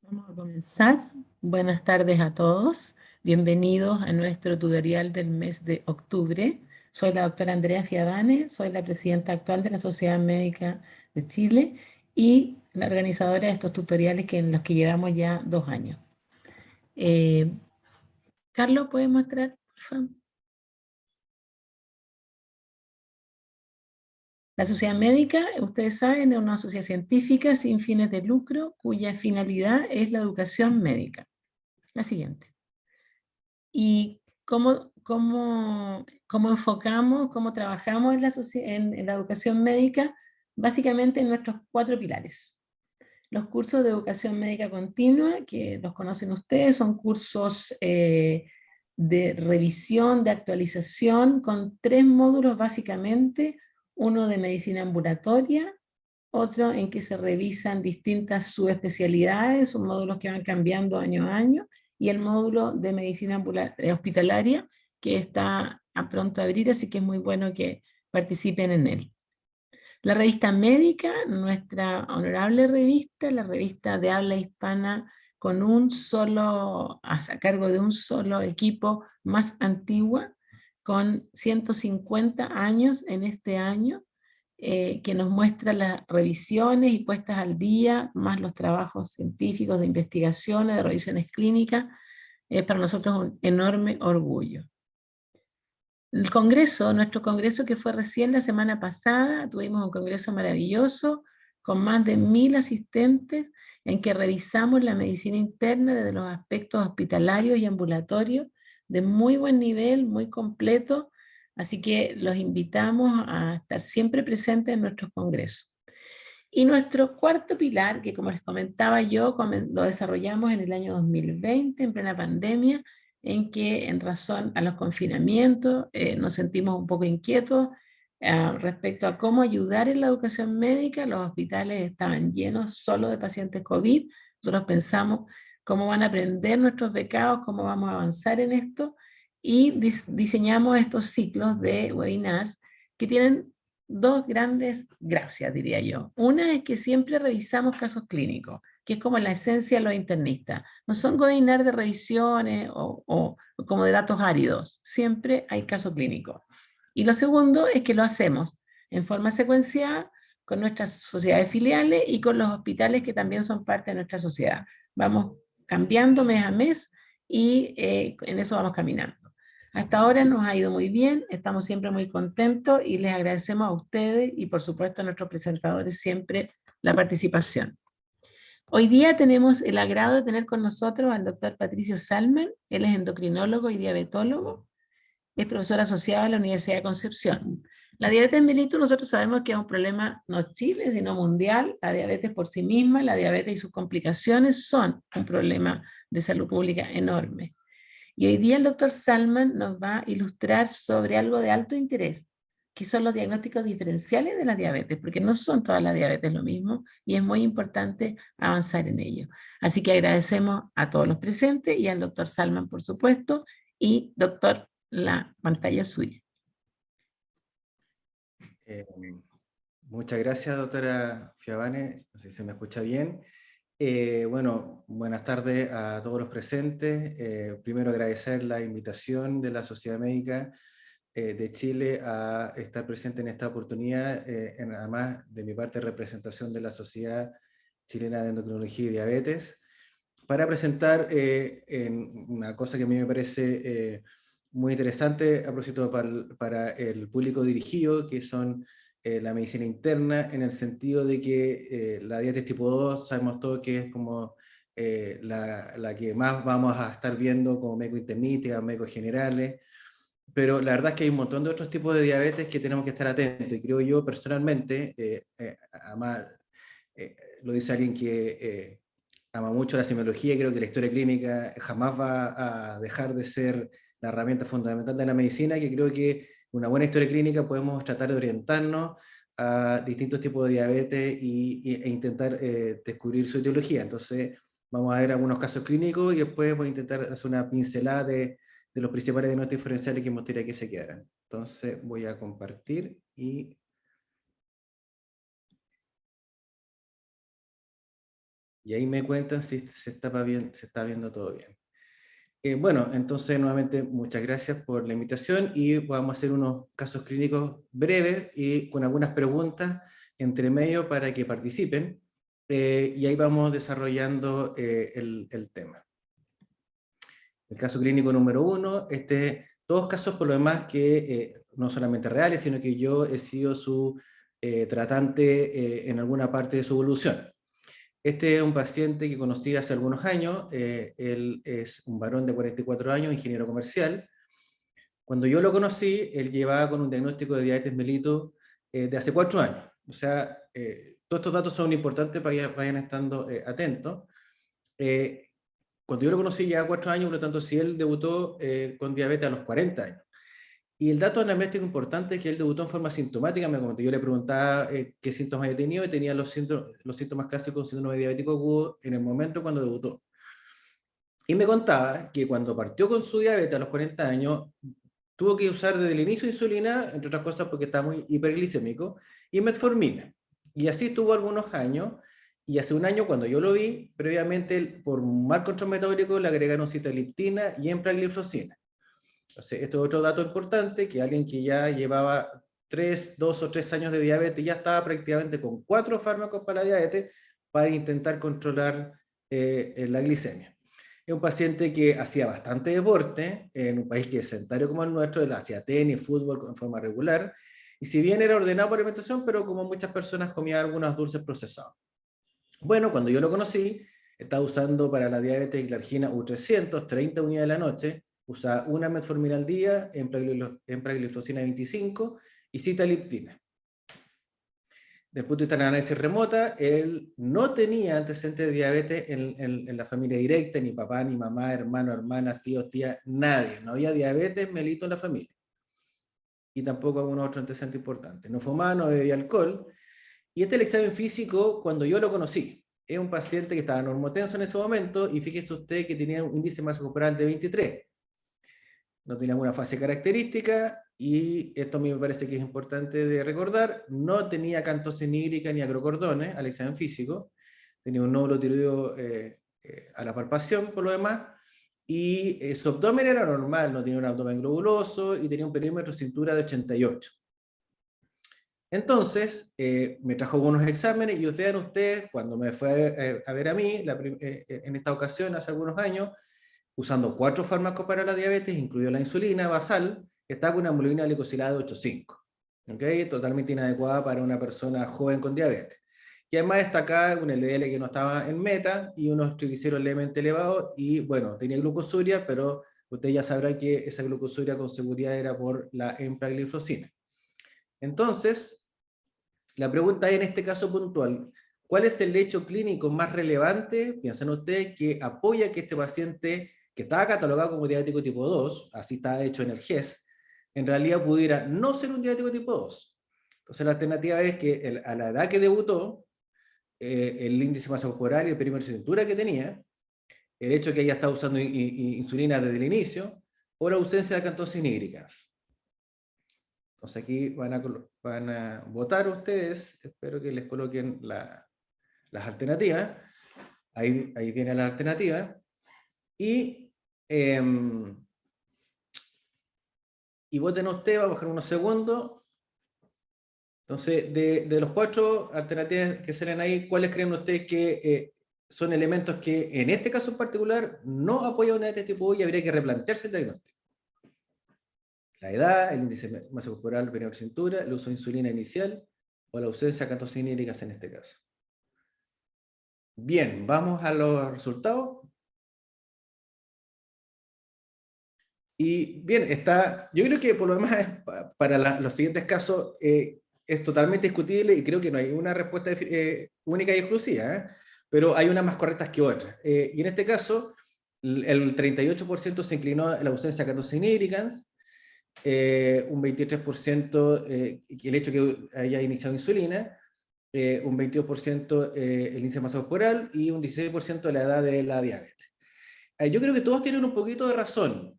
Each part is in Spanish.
Vamos a comenzar. Buenas tardes a todos. Bienvenidos a nuestro tutorial del mes de octubre. Soy la doctora Andrea Fiavane, soy la presidenta actual de la Sociedad Médica de Chile y la organizadora de estos tutoriales en los que llevamos ya 2 años. Carlos, ¿puedes mostrar, por favor? La Sociedad Médica, ustedes saben, es una sociedad científica sin fines de lucro cuya finalidad es la educación médica. La siguiente. ¿Y cómo enfocamos, cómo trabajamos en la educación médica? Básicamente en nuestros 4 pilares. Los cursos de educación médica continua, que los conocen ustedes, son cursos de revisión, de actualización, con 3 módulos básicamente, uno de medicina ambulatoria, otro en que se revisan distintas subespecialidades, son módulos que van cambiando año a año, y el módulo de medicina hospitalaria, que está a pronto a abrir, así que es muy bueno que participen en él. La revista médica, nuestra honorable revista, la revista de habla hispana con a cargo de un solo equipo, más antigua, con 150 años en este año, que nos muestra las revisiones y puestas al día, más los trabajos científicos de investigaciones, de revisiones clínicas. Es para nosotros un enorme orgullo. El congreso, nuestro congreso que fue recién la semana pasada, tuvimos un congreso maravilloso con más de 1000 asistentes en que revisamos la medicina interna desde los aspectos hospitalarios y ambulatorios de muy buen nivel, muy completo, así que los invitamos a estar siempre presentes en nuestros congresos. Y nuestro cuarto pilar, que como les comentaba yo, lo desarrollamos en el año 2020, en plena pandemia, en que en razón a los confinamientos nos sentimos un poco inquietos respecto a cómo ayudar en la educación médica. Los hospitales estaban llenos solo de pacientes COVID. Nosotros pensamos cómo van a aprender nuestros becados, cómo vamos a avanzar en esto, y diseñamos estos ciclos de webinars que tienen 2 grandes gracias, diría yo. Una es que siempre revisamos casos clínicos, que es como la esencia de los internistas. No son webinars de revisiones o como de datos áridos. Siempre hay caso clínico. Y lo segundo es que lo hacemos en forma secuenciada con nuestras sociedades filiales y con los hospitales que también son parte de nuestra sociedad. Vamos cambiando mes a mes y en eso vamos caminando. Hasta ahora nos ha ido muy bien, estamos siempre muy contentos y les agradecemos a ustedes y por supuesto a nuestros presentadores siempre la participación. Hoy día tenemos el agrado de tener con nosotros al doctor Patricio Salman. Él es endocrinólogo y diabetólogo, es profesor asociado a la Universidad de Concepción. La diabetes mellitus nosotros sabemos que es un problema no Chile, sino mundial. La diabetes por sí misma, la diabetes y sus complicaciones son un problema de salud pública enorme. Y hoy día el doctor Salman nos va a ilustrar sobre algo de alto interés, que son los diagnósticos diferenciales de la diabetes, porque no son todas las diabetes lo mismo y es muy importante avanzar en ello. Así que agradecemos a todos los presentes y al doctor Salman, por supuesto, y doctor, la pantalla es suya. Eh, Muchas gracias, doctora Fiavane. No sé si se me escucha bien. Bueno, buenas tardes a todos los presentes. Primero agradecer la invitación de la Sociedad Médica de Chile a estar presente en esta oportunidad, además de mi parte representación de la Sociedad Chilena de Endocrinología y Diabetes, para presentar una cosa que a mí me parece muy interesante a propósito para el público dirigido, que son la medicina interna, en el sentido de que la diabetes tipo 2 sabemos todos que es como la que más vamos a estar viendo como médico internista, médicos generales, pero la verdad es que hay un montón de otros tipos de diabetes que tenemos que estar atentos, y creo yo personalmente, además lo dice alguien que ama mucho la semiología, y creo que la historia clínica jamás va a dejar de ser la herramienta fundamental de la medicina, que creo que una buena historia clínica podemos tratar de orientarnos a distintos tipos de diabetes e intentar descubrir su etiología. Entonces vamos a ver algunos casos clínicos y después voy a intentar hacer una pincelada de los principales diagnósticos diferenciales que me gustaría que se quedaran. Entonces voy a compartir y Y ahí me cuentan si se está viendo todo bien. Bueno, entonces nuevamente muchas gracias por la invitación y vamos a hacer unos casos clínicos breves y con algunas preguntas entre medio para que participen y ahí vamos desarrollando el tema. El caso clínico número 1, todos casos por lo demás que no solamente reales, sino que yo he sido su tratante en alguna parte de su evolución. Este es un paciente que conocí hace algunos años, él es un varón de 44 años, ingeniero comercial. Cuando yo lo conocí, él llevaba con un diagnóstico de diabetes mellitus de hace 4 años. O sea, todos estos datos son importantes para que vayan estando atentos. Cuando yo lo conocí ya 4 años, por lo tanto, si él debutó con diabetes a los 40 años. Y el dato anamnéstico importante es que él debutó en forma sintomática. Yo le preguntaba qué síntomas había tenido y tenía los síntomas clásicos de síndrome diabético agudo en el momento cuando debutó. Y me contaba que cuando partió con su diabetes a los 40 años, tuvo que usar desde el inicio insulina, entre otras cosas porque estaba muy hiperglicémico, y metformina. Y así estuvo algunos años, y hace un año cuando yo lo vi, previamente por un mal control metabólico le agregaron sitagliptina y empagliflozina. Entonces, esto es otro dato importante, que alguien que ya llevaba 2 o 3 años de diabetes ya estaba prácticamente con 4 fármacos para la diabetes para intentar controlar la glicemia. Es un paciente que hacía bastante deporte, en un país que es sedentario como el nuestro, él hacía tenis, fútbol en forma regular, y si bien era ordenado por alimentación, pero como muchas personas comía algunos dulces procesados. Bueno, cuando yo lo conocí, estaba usando para la diabetes glargina U300, 30 unidades a la noche, usaba una metformina al día, empagliflozina 25 y sitagliptina. Desde el punto de vista de la análisis remota, él no tenía antecedentes de diabetes en la familia directa, ni papá, ni mamá, hermano, hermana, tío, tía, nadie. No había diabetes mellitus en la familia. Y tampoco algún otro antecedente importante. No fumaba, no bebía alcohol. Y el examen físico, cuando yo lo conocí, es un paciente que estaba normotenso en ese momento, y fíjese usted que tenía un índice de masa corporal de 23. No tenía alguna fase característica, y esto a mí me parece que es importante de recordar, no tenía acantosis nígrica ni acrocordones al examen físico, tenía un nódulo tiroideo a la palpación por lo demás, y su abdomen era normal, no tenía un abdomen globuloso, y tenía un perímetro de cintura de 88. Entonces, me trajo algunos exámenes, y vean ustedes, cuando me fue a ver a mí, en esta ocasión, hace algunos años, usando 4 fármacos para la diabetes, incluido la insulina basal, está con una hemoglobina glicosilada de 8,5. ¿Okay? Totalmente inadecuada para una persona joven con diabetes. Y además destacaba un LDL que no estaba en meta, y unos triglicéridos levemente elevados, y bueno, tenía glucosuria, pero ustedes ya sabrán que esa glucosuria con seguridad era por la empagliflozina. Entonces, la pregunta es, en este caso puntual, ¿cuál es el hecho clínico más relevante, piensan ustedes, que apoya que este paciente, que estaba catalogado como diabético tipo 2, así está hecho en el GES, en realidad pudiera no ser un diabético tipo 2? Entonces la alternativa es que a la edad que debutó, el índice de masa corporal y el perímetro de cintura que tenía, el hecho de que haya estado usando insulina desde el inicio, o la ausencia de acantosis nígricas. Entonces aquí van a votar ustedes, espero que les coloquen las alternativas. Ahí viene la alternativa. Y voten ustedes, va a bajar unos segundos. Entonces, de los 4 alternativas que salen ahí, ¿cuáles creen ustedes que son elementos que en este caso en particular no apoyan una diabetes tipo 2 y habría que replantearse el diagnóstico? La edad, el índice de masa corporal, el perímetro de cintura, el uso de insulina inicial o la ausencia de acantosis nígricas en este caso. Bien, vamos a los resultados. Y bien, yo creo que por lo demás para los siguientes casos es totalmente discutible, y creo que no hay una respuesta única y exclusiva, pero hay unas más correctas que otras. Y en este caso, el 38% se inclinó a la ausencia de acantosis nígricas, un 23% el hecho que haya iniciado insulina, un 22% el índice de masa corporal, y un 16% la edad de la diabetes. Yo creo que todos tienen un poquito de razón,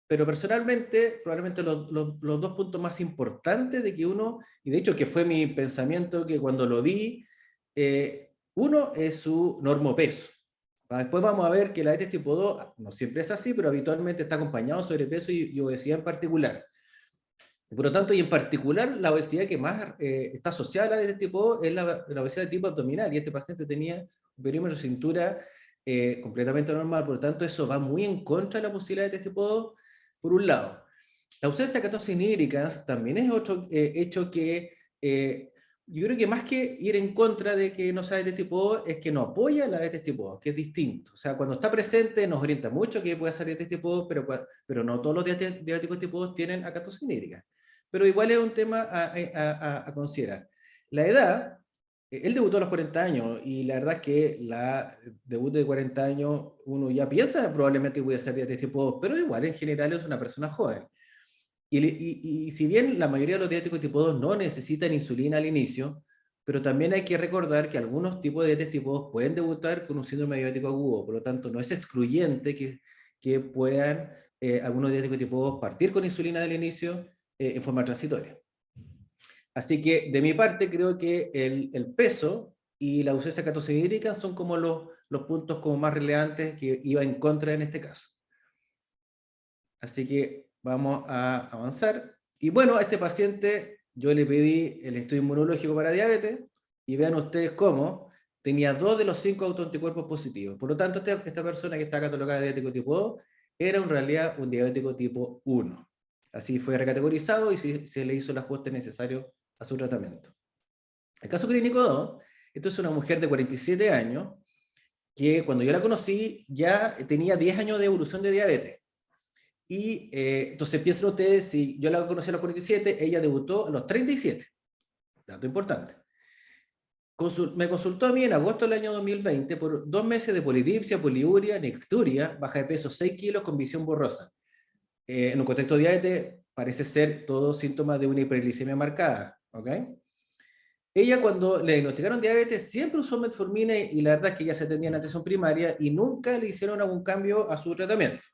pero personalmente, probablemente los 2 puntos más importantes de que uno, y de hecho que fue mi pensamiento que cuando lo vi, Uno es su normopeso. Después vamos a ver que la diabetes tipo 2 no siempre es así, pero habitualmente está acompañado de sobrepeso y obesidad en particular. Por lo tanto, y en particular, la obesidad que más está asociada a la diabetes tipo 2 es la obesidad de tipo abdominal, y este paciente tenía un perímetro de cintura completamente normal, por lo tanto, eso va muy en contra de la posibilidad de diabetes tipo 2, por un lado. La ausencia de cetosis hídricas también es otro hecho que yo creo que más que ir en contra de que no sea diabetes tipo 2, es que no apoya la diabetes tipo 2, que es distinto. O sea, cuando está presente nos orienta mucho que puede ser diabetes tipo 2, pero no todos los diabéticos tipo 2 tienen acatosis hídrica. Pero igual es un tema a considerar. La edad, él debutó a los 40 años y la verdad es que la debut de 40 años uno ya piensa probablemente que puede ser diabetes tipo 2, pero igual en general es una persona joven. Y si bien la mayoría de los diabéticos tipo 2 no necesitan insulina al inicio, pero también hay que recordar que algunos tipos de diabetes tipo 2 pueden debutar con un síndrome diabético agudo, por lo tanto no es excluyente que puedan algunos diabéticos tipo 2 partir con insulina al inicio en forma transitoria. Así que de mi parte creo que el peso y la ausencia de cetosis hídrica son como los puntos como más relevantes que iba en contra en este caso. Así que vamos a avanzar. Y bueno, a este paciente yo le pedí el estudio inmunológico para diabetes y vean ustedes cómo tenía 2 de los 5 autoanticuerpos positivos. Por lo tanto, esta persona que está catalogada de diabético tipo 2 era en realidad un diabético tipo 1. Así fue recategorizado y se le hizo el ajuste necesario a su tratamiento. El caso clínico 2, esto es una mujer de 47 años que cuando yo la conocí ya tenía 10 años de evolución de diabetes. Y entonces piensen ustedes, si yo la conocí a los 47, ella debutó a los 37. Dato importante. Me consultó a mí en agosto del año 2020 por 2 meses de polidipsia, poliuria, nicturia, baja de peso 6 kilos con visión borrosa. En un contexto de diabetes parece ser todo síntoma de una hiperglicemia marcada. ¿Ok? Ella cuando le diagnosticaron diabetes siempre usó metformina y la verdad es que ya se atendía en atención primaria y nunca le hicieron algún cambio a su tratamiento.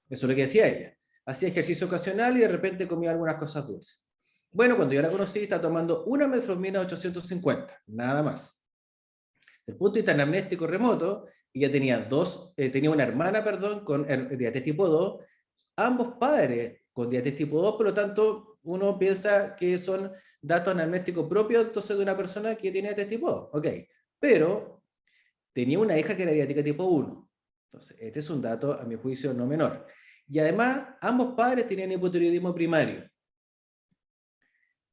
Eso es lo que decía ella. Hacía ejercicio ocasional y de repente comía algunas cosas dulces. Bueno, cuando yo la conocí, estaba tomando una metformina 850, nada más. Desde el punto de vista anamnéstico remoto, ella tenía una hermana, perdón, con diabetes tipo 2, ambos padres con diabetes tipo 2, por lo tanto, uno piensa que son datos anamnésticos propios entonces de una persona que tiene diabetes tipo 2. Ok, pero tenía una hija que era diabética tipo 1. Entonces, este es un dato, a mi juicio, no menor. Y además, ambos padres tenían hipotiroidismo primario.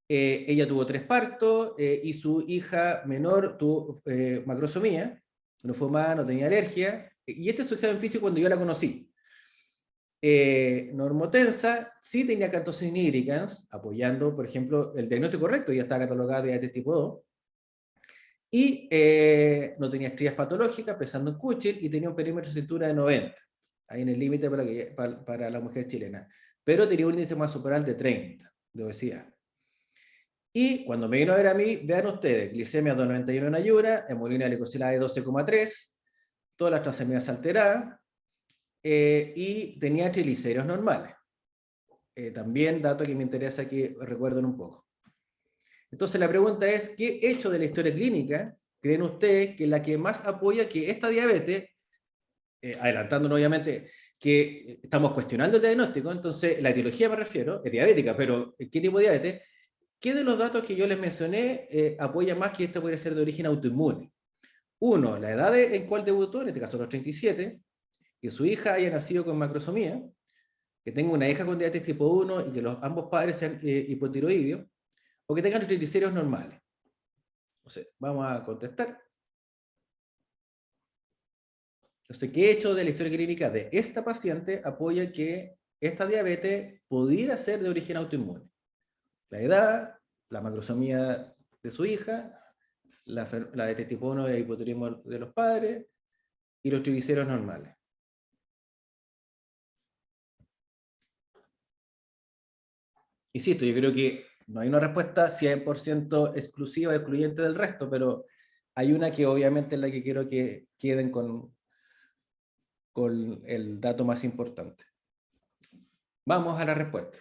Ella tuvo 3 partos y su hija menor tuvo macrosomía, no fue más, no tenía alergia. Y este es su examen físico cuando yo la conocí. Normotensa sí tenía cetosis hídricas, apoyando, por ejemplo, el diagnóstico correcto, ya está catalogada de diabetes tipo 2. Y no tenía estrías patológicas, pesando en Kuchel, y tenía un perímetro de cintura de 90, ahí en el límite para la mujer chilena. Pero tenía un índice marsupial de 30 de obesidad. Y cuando me vino a ver a mí, vean ustedes, glicemia 291 en ayura, hemolina glicosilada de 12,3, todas las transaminas alteradas, y tenía triglicéridos normales. También dato que me interesa que recuerden un poco. Entonces la pregunta es, ¿qué hecho de la historia clínica creen ustedes que es la que más apoya que esta diabetes, adelantándonos obviamente que estamos cuestionando el diagnóstico, entonces la etiología me refiero, es diabética, pero ¿qué tipo de diabetes? ¿Qué de los datos que yo les mencioné apoya más que esto puede ser de origen autoinmune? Uno, la edad en cual debutó, en este caso los 37, que su hija haya nacido con macrosomía, que tenga una hija con diabetes tipo 1 y que ambos padres sean hipotiroideos, o que tengan triglicéridos normales. Entonces, vamos a contestar. Entonces, ¿qué hecho de la historia clínica de esta paciente apoya que esta diabetes pudiera ser de origen autoinmune? La edad, la macrosomía de su hija, la diabetes tipo 1 y el hipotiroidismo de los padres, y los triglicéridos normales. Insisto, yo creo que no hay una respuesta 100% exclusiva, excluyente del resto, pero hay una que obviamente es la que quiero que queden con el dato más importante. Vamos a la respuesta.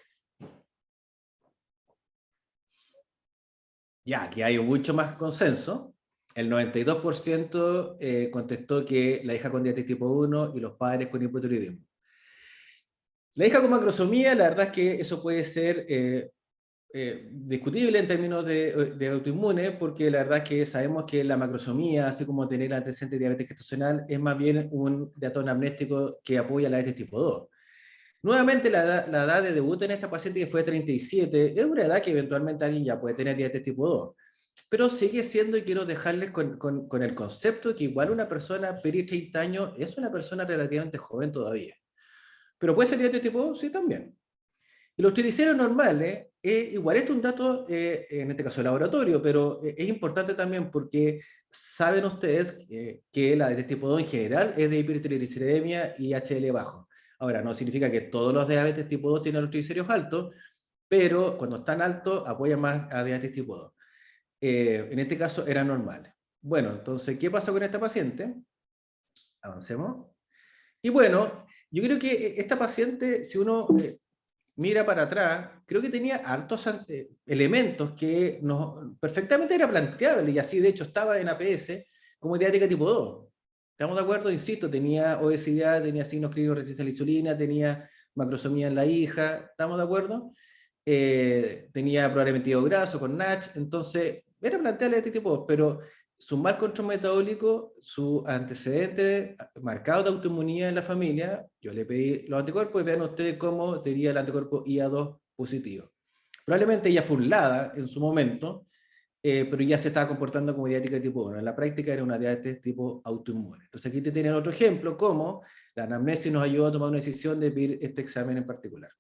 Ya, que hay mucho más consenso, El 92% contestó que la hija con diabetes tipo 1 y los padres con hipotiroidismo. La hija con macrosomía, la verdad es que eso puede ser discutible en términos de autoinmune, porque la verdad es que sabemos que la macrosomía, así como tener antecedentes de diabetes gestacional, es más bien un dato anamnéstico que apoya la diabetes tipo 2. Nuevamente, la edad de debut en esta paciente, que fue 37, es una edad que eventualmente alguien ya puede tener diabetes tipo 2. Pero sigue siendo, y quiero dejarles con el concepto, que igual una persona peri 30 años es una persona relativamente joven todavía. Pero puede ser diabetes tipo 2, sí, también. Y los triglicéridos normales, igual esto es un dato, en este caso de laboratorio, pero es importante también porque saben ustedes que la diabetes tipo 2 en general es de hipertrigliceridemia y HDL bajo. Ahora, no significa que todos los diabetes tipo 2 tienen los triglicéridos altos, pero cuando están altos apoyan más a diabetes tipo 2. En este caso era normal. Bueno, entonces, ¿qué pasó con esta paciente? Avancemos. Y bueno, yo creo que esta paciente, si uno mira para atrás, creo que tenía hartos elementos que perfectamente era planteable, y así de hecho estaba en APS como diabética tipo 2. ¿Estamos de acuerdo? Insisto, tenía obesidad, tenía signos clínicos de resistencia a la insulina, tenía macrosomía en la hija, ¿estamos de acuerdo? Tenía probablemente hígado graso con NASH, entonces era planteable este tipo, pero su mal control metabólico, su antecedente marcado de autoinmunidad en la familia, yo le pedí los anticuerpos y vean ustedes cómo tenía el anticuerpo IA2 positivo. Probablemente ella fue unlada en su momento, pero ya se estaba comportando como diabética tipo 1. En la práctica era una diabetes tipo autoinmune. Entonces aquí te tienen otro ejemplo, como la anamnesis nos ayudó a tomar una decisión de pedir este examen en particular.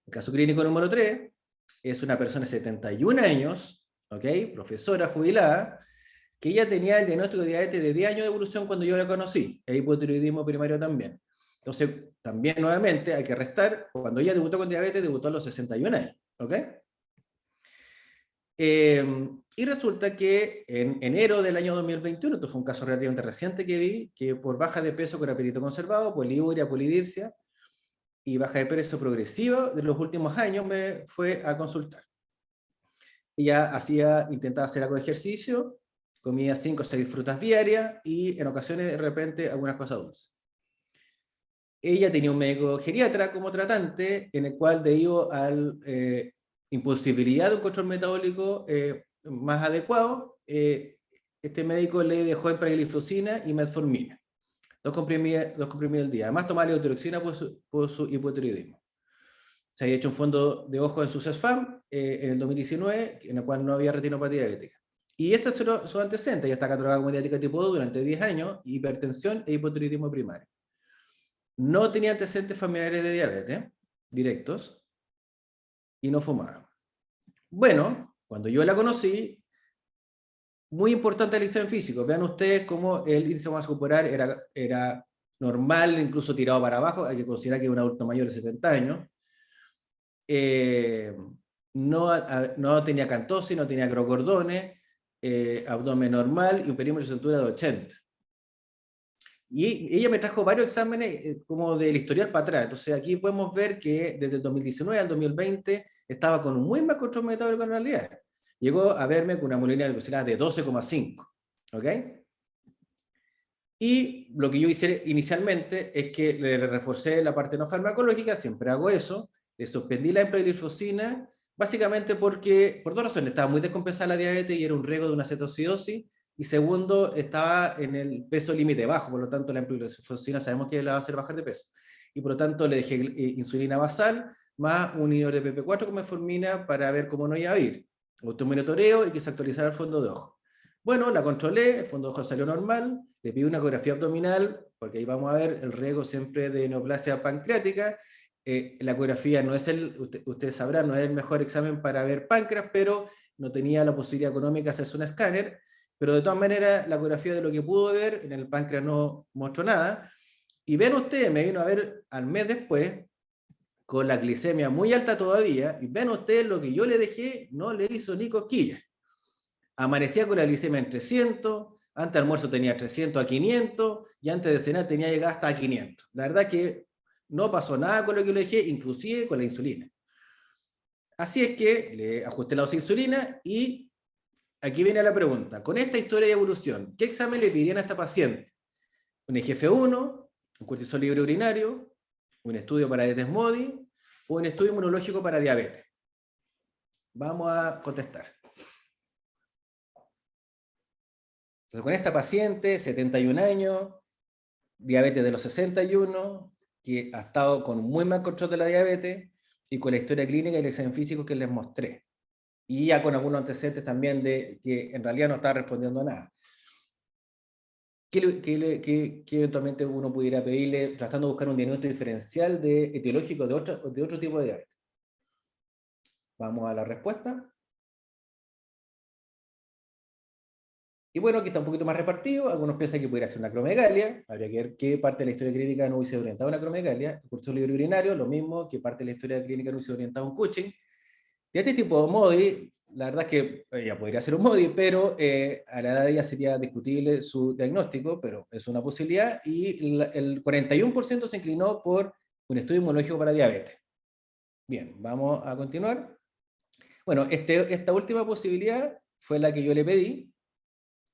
El caso clínico número 3 es una persona de 71 años, ¿ok? Profesora jubilada, que ella tenía el diagnóstico de diabetes de 10 años de evolución cuando yo la conocí, e hipotiroidismo primario también. Entonces, también nuevamente hay que restar, cuando ella debutó con diabetes, debutó a los 61 años, ¿ok? Y resulta que en enero del año 2021, esto fue un caso relativamente reciente que vi, que por baja de peso con apetito conservado, poliuria, polidipsia, y baja de peso progresiva de los últimos años, me fue a consultar. Ella intentaba hacer algo de ejercicio, comía 5 o 6 frutas diarias y en ocasiones de repente algunas cosas dulces. Ella tenía un médico geriatra como tratante, en el cual debido a la imposibilidad de un control metabólico más adecuado, este médico le dejó empagliflozina y metformina. 2 comprimidos al día. Además tomaba levotiroxina por su hipotiroidismo. Se había hecho un fondo de ojo en su CESFAM en el 2019, en el cual no había retinopatía diabética. Y este es su antecedente, ya está catalogada como diabética tipo 2 durante 10 años, hipertensión e hipotiroidismo primario. No tenía antecedentes familiares de diabetes directos y no fumaba. Bueno, cuando yo la conocí, muy importante el examen físico. Vean ustedes cómo el índice de masa corporal era normal, incluso tirado para abajo. Hay que considerar que es un adulto mayor de 70 años. No tenía cantosis, no tenía acrocordones, abdomen normal y un perímetro de cintura de 80. Y ella me trajo varios exámenes como del historial para atrás. Entonces aquí podemos ver que desde el 2019 al 2020 estaba con un muy mal control metabólico en realidad. Llegó a verme con una hemoglobina glucosilada de 12,5. ¿Ok? Y lo que yo hice inicialmente es que le reforcé la parte no farmacológica, siempre hago eso, le suspendí la empagliflozina, básicamente porque, por dos razones, estaba muy descompensada la diabetes y era un riesgo de una cetocidosis, y segundo, estaba en el peso límite bajo, por lo tanto la empagliflozina sabemos que la va a hacer bajar de peso. Y por lo tanto le dejé insulina basal, más un inhibidor de PP4 con metformina para ver cómo no iba a ir. Automonitoreo y que se actualizara el fondo de ojo. Bueno, la controlé, el fondo de ojo salió normal, le pido una ecografía abdominal, porque ahí vamos a ver el riesgo siempre de neoplasia pancreática. La ecografía no es ustedes sabrán, no es el mejor examen para ver páncreas, pero no tenía la posibilidad económica de hacerse un escáner, pero de todas maneras la ecografía de lo que pudo ver, en el páncreas no mostró nada, y ven ustedes, me vino a ver al mes después, con la glicemia muy alta todavía, y ven ustedes lo que yo le dejé, no le hizo ni cosquillas. Amanecía con la glicemia en 300, antes de almuerzo tenía 300 a 500, y antes de cenar tenía llegada hasta a 500. La verdad que no pasó nada con lo que le dejé, inclusive con la insulina. Así es que le ajusté la dosis de insulina y aquí viene la pregunta. Con esta historia de evolución, ¿qué examen le pedirían a esta paciente? ¿Un IGF-1, un cortisol libre urinario, un estudio para diabetes MODY o un estudio inmunológico para diabetes? Vamos a contestar. Entonces, con esta paciente, 71 años, diabetes de los 61, que ha estado con un muy mal control de la diabetes y con la historia clínica y el examen físico que les mostré. Y ya con algunos antecedentes también de que en realidad no está respondiendo a nada. ¿Qué eventualmente uno pudiera pedirle tratando de buscar un diagnóstico diferencial etiológico de otro tipo de diabetes? Vamos a la respuesta. Y bueno, aquí está un poquito más repartido. Algunos piensan que pudiera ser una acromegalia. Habría que ver qué parte de la historia clínica no hubiese orientado a una acromegalia. El curso libre urinario, lo mismo, qué parte de la historia clínica no hubiese orientado a un Cushing. De este tipo de MODY, la verdad es que ella podría ser un MODY, pero a la edad de ella sería discutible su diagnóstico, pero es una posibilidad. Y el 41% se inclinó por un estudio inmunológico para diabetes. Bien, vamos a continuar. Bueno, esta última posibilidad fue la que yo le pedí.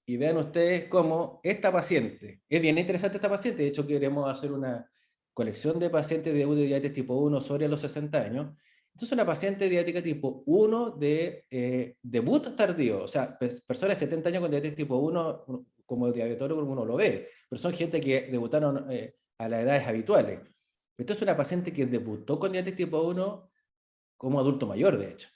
Y vean ustedes cómo esta paciente, es bien interesante esta paciente, de hecho queremos hacer una colección de pacientes de diabetes tipo 1 sobre los 60 años. Entonces una paciente diabética tipo 1 de debut tardío, o sea, personas de 70 años con diabetes tipo 1, como diabetólogo uno lo ve, pero son gente que debutaron a las edades habituales. Esto es una paciente que debutó con diabetes tipo 1 como adulto mayor, de hecho.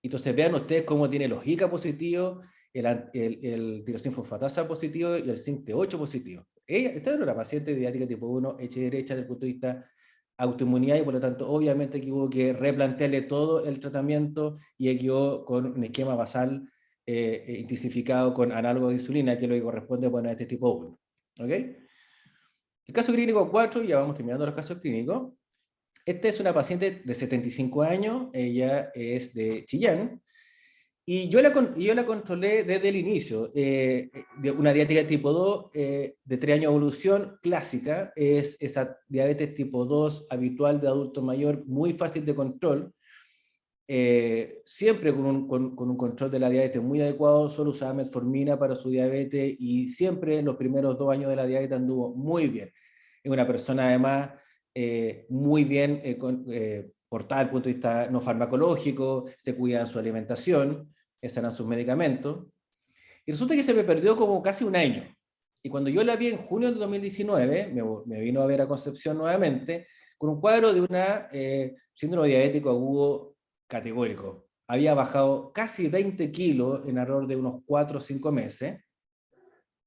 Entonces vean ustedes cómo tiene los ICA positivos, el tirosina fosfatasa positivo y el zinc T8 positivo. Esta era una paciente diabética tipo 1, hecha derecha desde el punto de vista autoinmunidad y por lo tanto obviamente que hubo que replantearle todo el tratamiento y quedó con un esquema basal intensificado con análogo de insulina, que es lo que corresponde a este tipo 1. ¿Ok? El caso clínico 4, ya vamos terminando los casos clínicos. Esta es una paciente de 75 años, ella es de Chillán, y yo la controlé desde el inicio, de una diabetes tipo 2, de 3 años de evolución, clásica, es esa diabetes tipo 2 habitual de adulto mayor, muy fácil de control, siempre con un control de la diabetes muy adecuado, solo usaba metformina para su diabetes, y siempre en los primeros 2 años de la diabetes anduvo muy bien. Es una persona además muy bien portada desde el punto de vista no farmacológico, se cuida en su alimentación, esos eran sus medicamentos, y resulta que se me perdió como casi un año. Y cuando yo la vi en junio de 2019, me vino a ver a Concepción nuevamente, con un cuadro de una síndrome diabético agudo categórico. Había bajado casi 20 kilos en alrededor de unos 4 o 5 meses,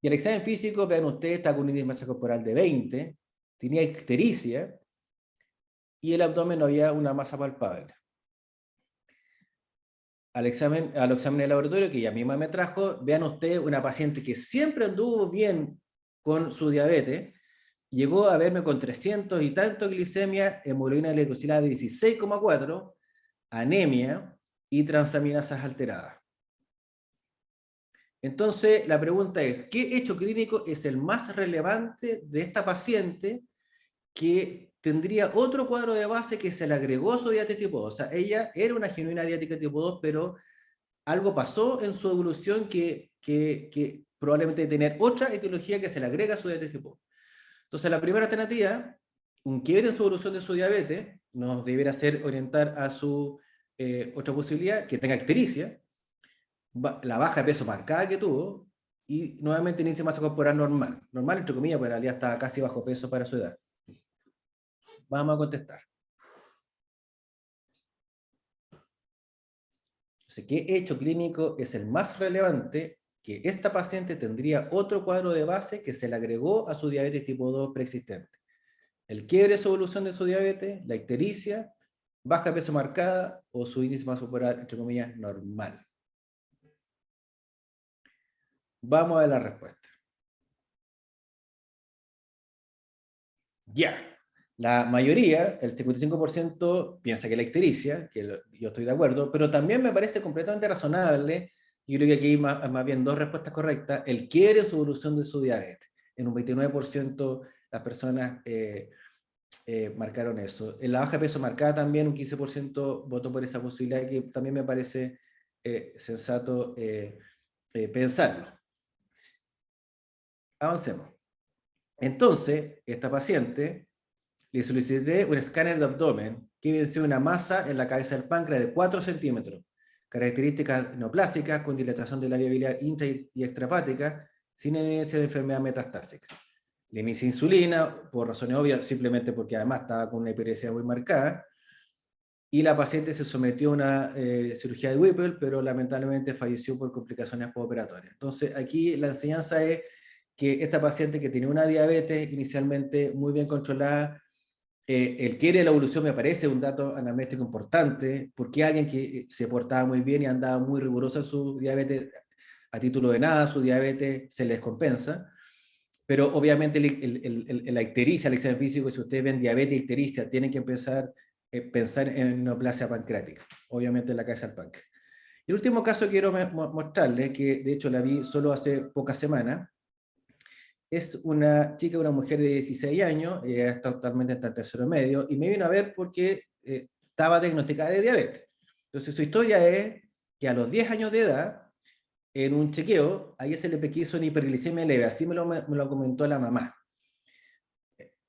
y el examen físico, vean ustedes, está con un índice de masa corporal de 20, tenía ictericia, y el abdomen no había una masa palpable. A los exámenes de laboratorio que ella misma me trajo, vean ustedes una paciente que siempre anduvo bien con su diabetes, llegó a verme con 300 y tanto glicemia, hemoglobina glicosilada de 16,4, anemia y transaminasas alteradas. Entonces, la pregunta es, ¿qué hecho clínico es el más relevante de esta paciente que tendría otro cuadro de base que se le agregó a su diabetes tipo 2? O sea, ella era una genuina diabética tipo 2, pero algo pasó en su evolución que probablemente tener otra etiología que se le agrega a su diabetes tipo 2. Entonces, la primera alternativa, un quiebre en su evolución de su diabetes, nos debería hacer orientar a su otra posibilidad, que tenga ictericia, la baja de peso marcada que tuvo, y nuevamente índice de masa corporal normal. Normal, entre comillas, porque en realidad está casi bajo peso para su edad. Vamos a contestar. Entonces, ¿qué hecho clínico es el más relevante? Que esta paciente tendría otro cuadro de base que se le agregó a su diabetes tipo 2 preexistente. El quiebre es evolución de su diabetes, la ictericia, baja de peso marcada o su índice de masa corporal, entre comillas, normal. Vamos a ver la respuesta. Ya. La mayoría, el 55%, piensa que la ictericia, yo estoy de acuerdo, pero también me parece completamente razonable, y creo que aquí hay más bien dos respuestas correctas, el quiebre en su evolución de su diabetes. En un 29% las personas marcaron eso. En la baja de peso marcada también un 15% votó por esa posibilidad, que también me parece sensato pensarlo. Avancemos. Entonces, esta paciente le solicité un escáner de abdomen que evidenció una masa en la cabeza del páncreas de 4 centímetros, características neoplásicas con dilatación de la vía biliar intra y extrahepática, sin evidencia de enfermedad metastásica. Le inició insulina, por razones obvias, simplemente porque además estaba con una hiperglicemia muy marcada, y la paciente se sometió a una cirugía de Whipple, pero lamentablemente falleció por complicaciones postoperatorias. Entonces, aquí la enseñanza es que esta paciente que tenía una diabetes inicialmente muy bien controlada, el quiere de la evolución me parece un dato anamnéstico importante, porque alguien que se portaba muy bien y andaba muy riguroso en su diabetes, a título de nada, su diabetes se les compensa, pero obviamente la ictericia, el examen físico, si ustedes ven diabetes y ictericia, tienen que pensar en neoplasia pancreática, obviamente en la cabeza del páncreas. El último caso que quiero mostrarles, que de hecho la vi solo hace pocas semanas, es una chica, una mujer de 16 años, está actualmente en tercero medio, y me vino a ver porque estaba diagnosticada de diabetes. Entonces su historia es que a los 10 años de edad, en un chequeo, a ella se le pesquisó una hiperglicemia leve, así me lo comentó la mamá.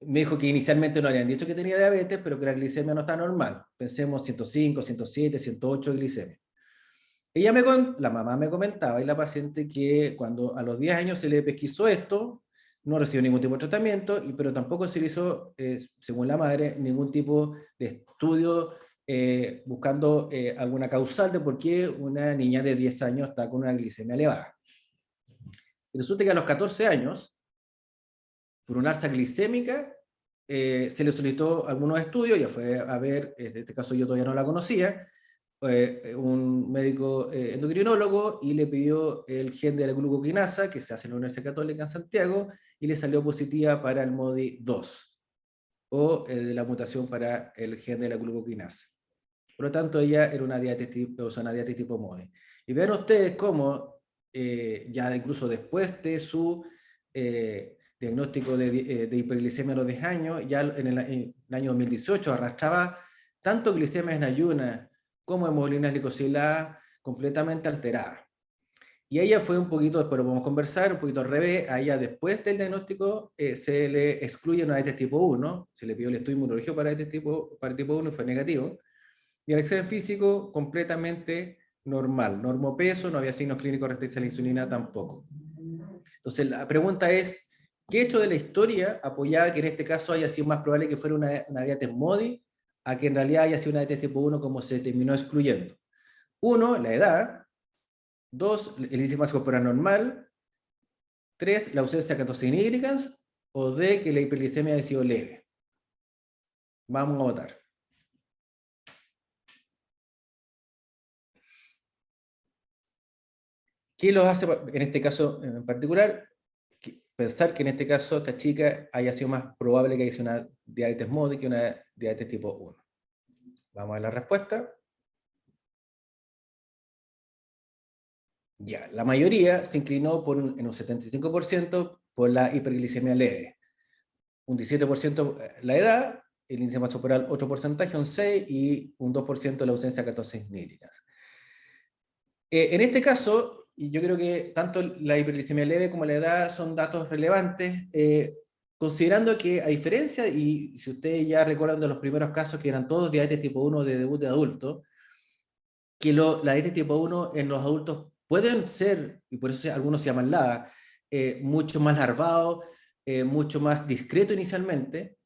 Me dijo que inicialmente no habían dicho que tenía diabetes, pero que la glicemia no está normal. Pensemos 105, 107, 108 de glicemia. La mamá me comentaba, y la paciente, que cuando a los 10 años se le pesquisó esto, no recibió ningún tipo de tratamiento, pero tampoco se le hizo, según la madre, ningún tipo de estudio buscando alguna causal de por qué una niña de 10 años está con una glicemia elevada. Y resulta que a los 14 años, por una alza glicémica, se le solicitó algunos estudios, ya fue a ver, en este caso yo todavía no la conocía, un médico endocrinólogo, y le pidió el gen de la glucoquinasa, que se hace en la Universidad Católica en Santiago, y le salió positiva para el MODY2, o de la mutación para el gen de la glucoquinasa. Por lo tanto, ella era una diabetes tipo MODY. Y vean ustedes cómo, ya incluso después de su diagnóstico de hiperglicemia a los 10 años, ya en el año 2018 arrastraba tanto glicemia en ayunas como hemoglobina glicosila completamente alterada. Y ella fue un poquito, después lo podemos conversar, un poquito al revés. A ella, después del diagnóstico, se le excluye una diabetes tipo 1, se le pidió el estudio inmunológico para tipo 1 y fue negativo. Y el examen físico completamente normal, normopeso, no había signos clínicos de resistencia a la insulina tampoco. Entonces la pregunta es, ¿qué hecho de la historia apoyaba que en este caso haya sido más probable que fuera una diabetes MODY a que en realidad haya sido una diabetes tipo 1 como se terminó excluyendo? 1, la edad. 2, el índice máximo corporal normal. 3, la ausencia de cetosis hídricas. O D, que la hiperglicemia haya sido leve. Vamos a votar. ¿Qué los hace, en este caso en particular, pensar que en este caso esta chica haya sido más probable que haya sido una diabetes MODY que una diabetes tipo 1? Vamos a ver la respuesta. Ya, la mayoría se inclinó en un 75% por la hiperglicemia leve. Un 17% la edad, el índice más corporal otro porcentaje, un 6%, y un 2% la ausencia de cetosis nítricas. En este caso, yo creo que tanto la hiperglicemia leve como la edad son datos relevantes, considerando que a diferencia, y si ustedes ya recuerdan de los primeros casos que eran todos diabetes tipo 1 de debut de adulto, que la diabetes tipo 1 en los adultos pueden ser, y por eso algunos se llaman LADA, mucho más larvado, mucho más discreto inicialmente.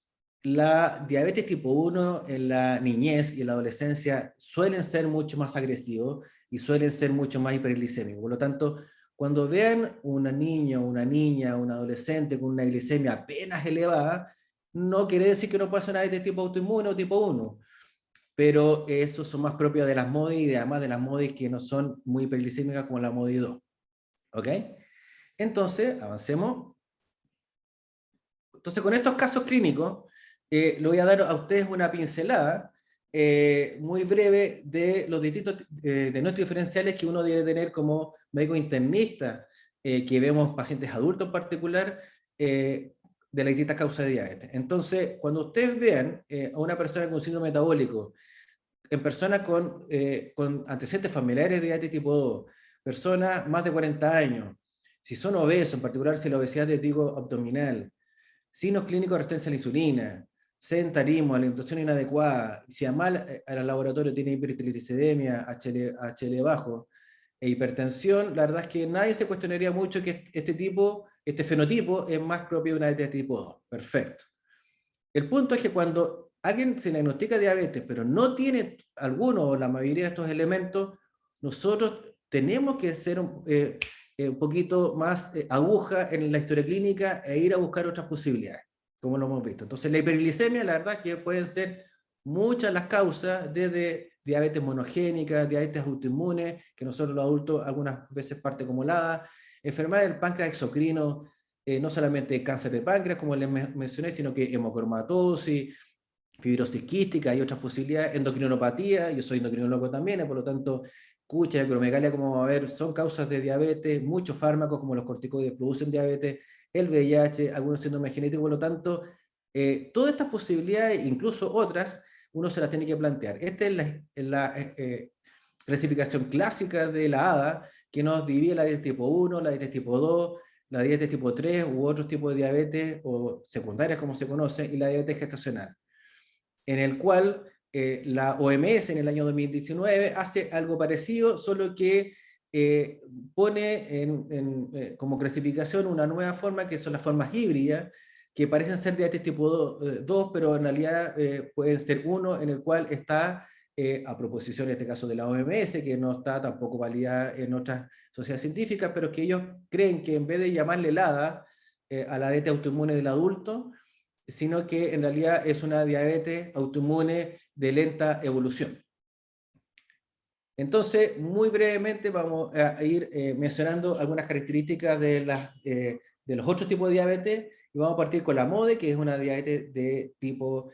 La diabetes tipo 1 en la niñez y en la adolescencia suelen ser mucho más agresivos y suelen ser mucho más hiperglicémicos. Por lo tanto, cuando vean una niña, un adolescente con una glicemia apenas elevada, no quiere decir que no pase una diabetes tipo autoinmune o tipo 1, pero esos son más propios de las MODY y además de las MODY que no son muy hiperglicémicas como la MODY 2. ¿Ok? Entonces, avancemos. Entonces, con estos casos clínicos, le voy a dar a ustedes una pincelada muy breve de los distintos diagnósticos diferenciales que uno debe tener como médico internista, que vemos pacientes adultos en particular, de las distintas causas de diabetes. Entonces, cuando ustedes vean a una persona con síndrome metabólico, en personas con antecedentes familiares de diabetes tipo 2, personas más de 40 años, si son obesos, en particular si la obesidad de tipo abdominal, signos clínicos de resistencia a la insulina, sedentarismo, alimentación inadecuada, si además al laboratorio tiene hipertrigliceridemia, HL bajo e hipertensión, la verdad es que nadie se cuestionaría mucho que este fenotipo es más propio de una diabetes tipo 2. Perfecto. El punto es que cuando alguien se diagnostica diabetes, pero no tiene alguno o la mayoría de estos elementos, nosotros tenemos que ser un poquito más aguja en la historia clínica e ir a buscar otras posibilidades, como lo hemos visto. Entonces, la hiperglicemia, la verdad es que pueden ser muchas las causas, desde diabetes monogénica, diabetes autoinmune, que nosotros los adultos algunas veces parte acumulada, enfermedad del páncreas exocrino, no solamente cáncer de páncreas, como les mencioné, sino que hemocromatosis, fibrosis quística y otras posibilidades, endocrinopatía, yo soy endocrinólogo también, por lo tanto, cucha, acromegalia, como vamos a ver, son causas de diabetes, muchos fármacos como los corticoides producen diabetes, el VIH, algunos síndromes genéticos, por lo tanto, todas estas posibilidades, incluso otras, uno se las tiene que plantear. Esta es la clasificación clásica de la ADA, que nos divide la diabetes tipo 1, la diabetes tipo 2, la diabetes tipo 3 u otros tipos de diabetes, o secundarias como se conoce, y la diabetes gestacional, en el cual la OMS en el año 2019 hace algo parecido, solo que pone como clasificación una nueva forma, que son las formas híbridas, que parecen ser diabetes tipo 2, pero en realidad pueden ser uno, en el cual está, a proposición en este caso de la OMS, que no está tampoco validada en otras sociedades científicas, pero que ellos creen que en vez de llamarle LADA a la diabetes autoinmune del adulto, sino que en realidad es una diabetes autoinmune de lenta evolución. Entonces, muy brevemente vamos a ir mencionando algunas características de los otros tipos de diabetes, y vamos a partir con la MODE, que es una diabetes de tipo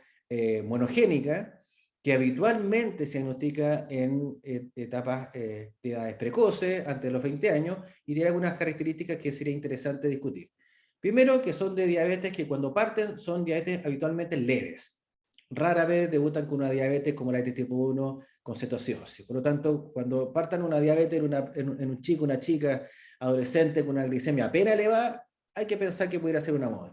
monogénica, que habitualmente se diagnostica en etapas de edades precoces, antes de los 20 años, y tiene algunas características que sería interesante discutir. Primero, que son de diabetes que cuando parten son diabetes habitualmente leves. Rara vez debutan con una diabetes como la diabetes tipo 1 con cetoacidosis. Por lo tanto, cuando partan una diabetes en un chico, una chica, adolescente con una glicemia apenas elevada, hay que pensar que pudiera ser una MODE.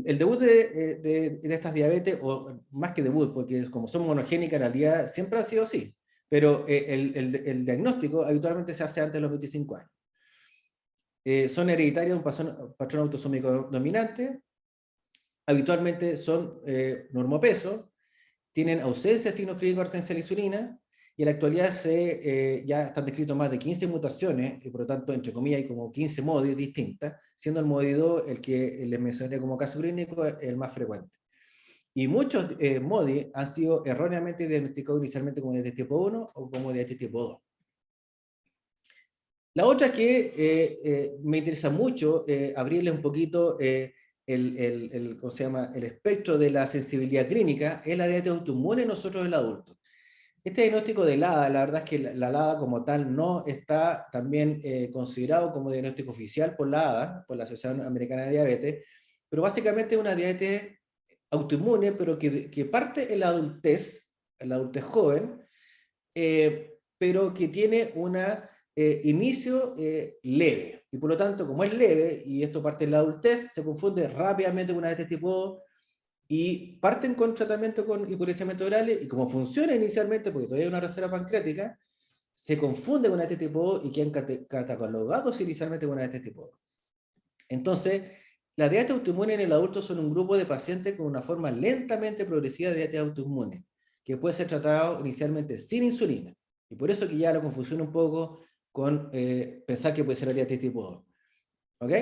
El debut de estas diabetes, o más que debut, porque como son monogénicas, en realidad siempre ha sido así, pero el diagnóstico habitualmente se hace antes de los 25 años. Son hereditarias de un patrón autosómico dominante, habitualmente son normopeso, tienen ausencia de signos clínicos de resistencia a la insulina, y en la actualidad ya están descritos más de 15 mutaciones, y por lo tanto, entre comillas, hay como 15 MODI distintas, siendo el MODI 2 el que les mencioné como caso clínico el más frecuente. Y muchos MODI han sido erróneamente diagnosticados inicialmente como diabetes tipo 1 o como diabetes tipo 2. La otra que me interesa mucho abrirle un poquito ¿cómo se llama? El espectro de la sensibilidad clínica es la diabetes autoinmune en nosotros el adulto. Este diagnóstico de LADA, la verdad es que la LADA como tal no está también considerado como diagnóstico oficial por la ADA, por la Asociación Americana de Diabetes, pero básicamente es una diabetes autoinmune, pero que parte en la adultez joven, pero que tiene un inicio leve. Y por lo tanto, como es leve, y esto parte en la adultez, se confunde rápidamente con una diabetes tipo 2, y parten con tratamiento con hipoglicemiantes orales, y como funciona inicialmente, porque todavía hay una reserva pancreática, se confunde con este tipo 2 y quedan catalogados inicialmente con este tipo 2. Entonces, las diabetes autoinmunes en el adulto son un grupo de pacientes con una forma lentamente progresiva de diabetes autoinmune, que puede ser tratado inicialmente sin insulina. Y por eso que ya lo confusiona un poco con pensar que puede ser la diabetes tipo 2. ¿Ok?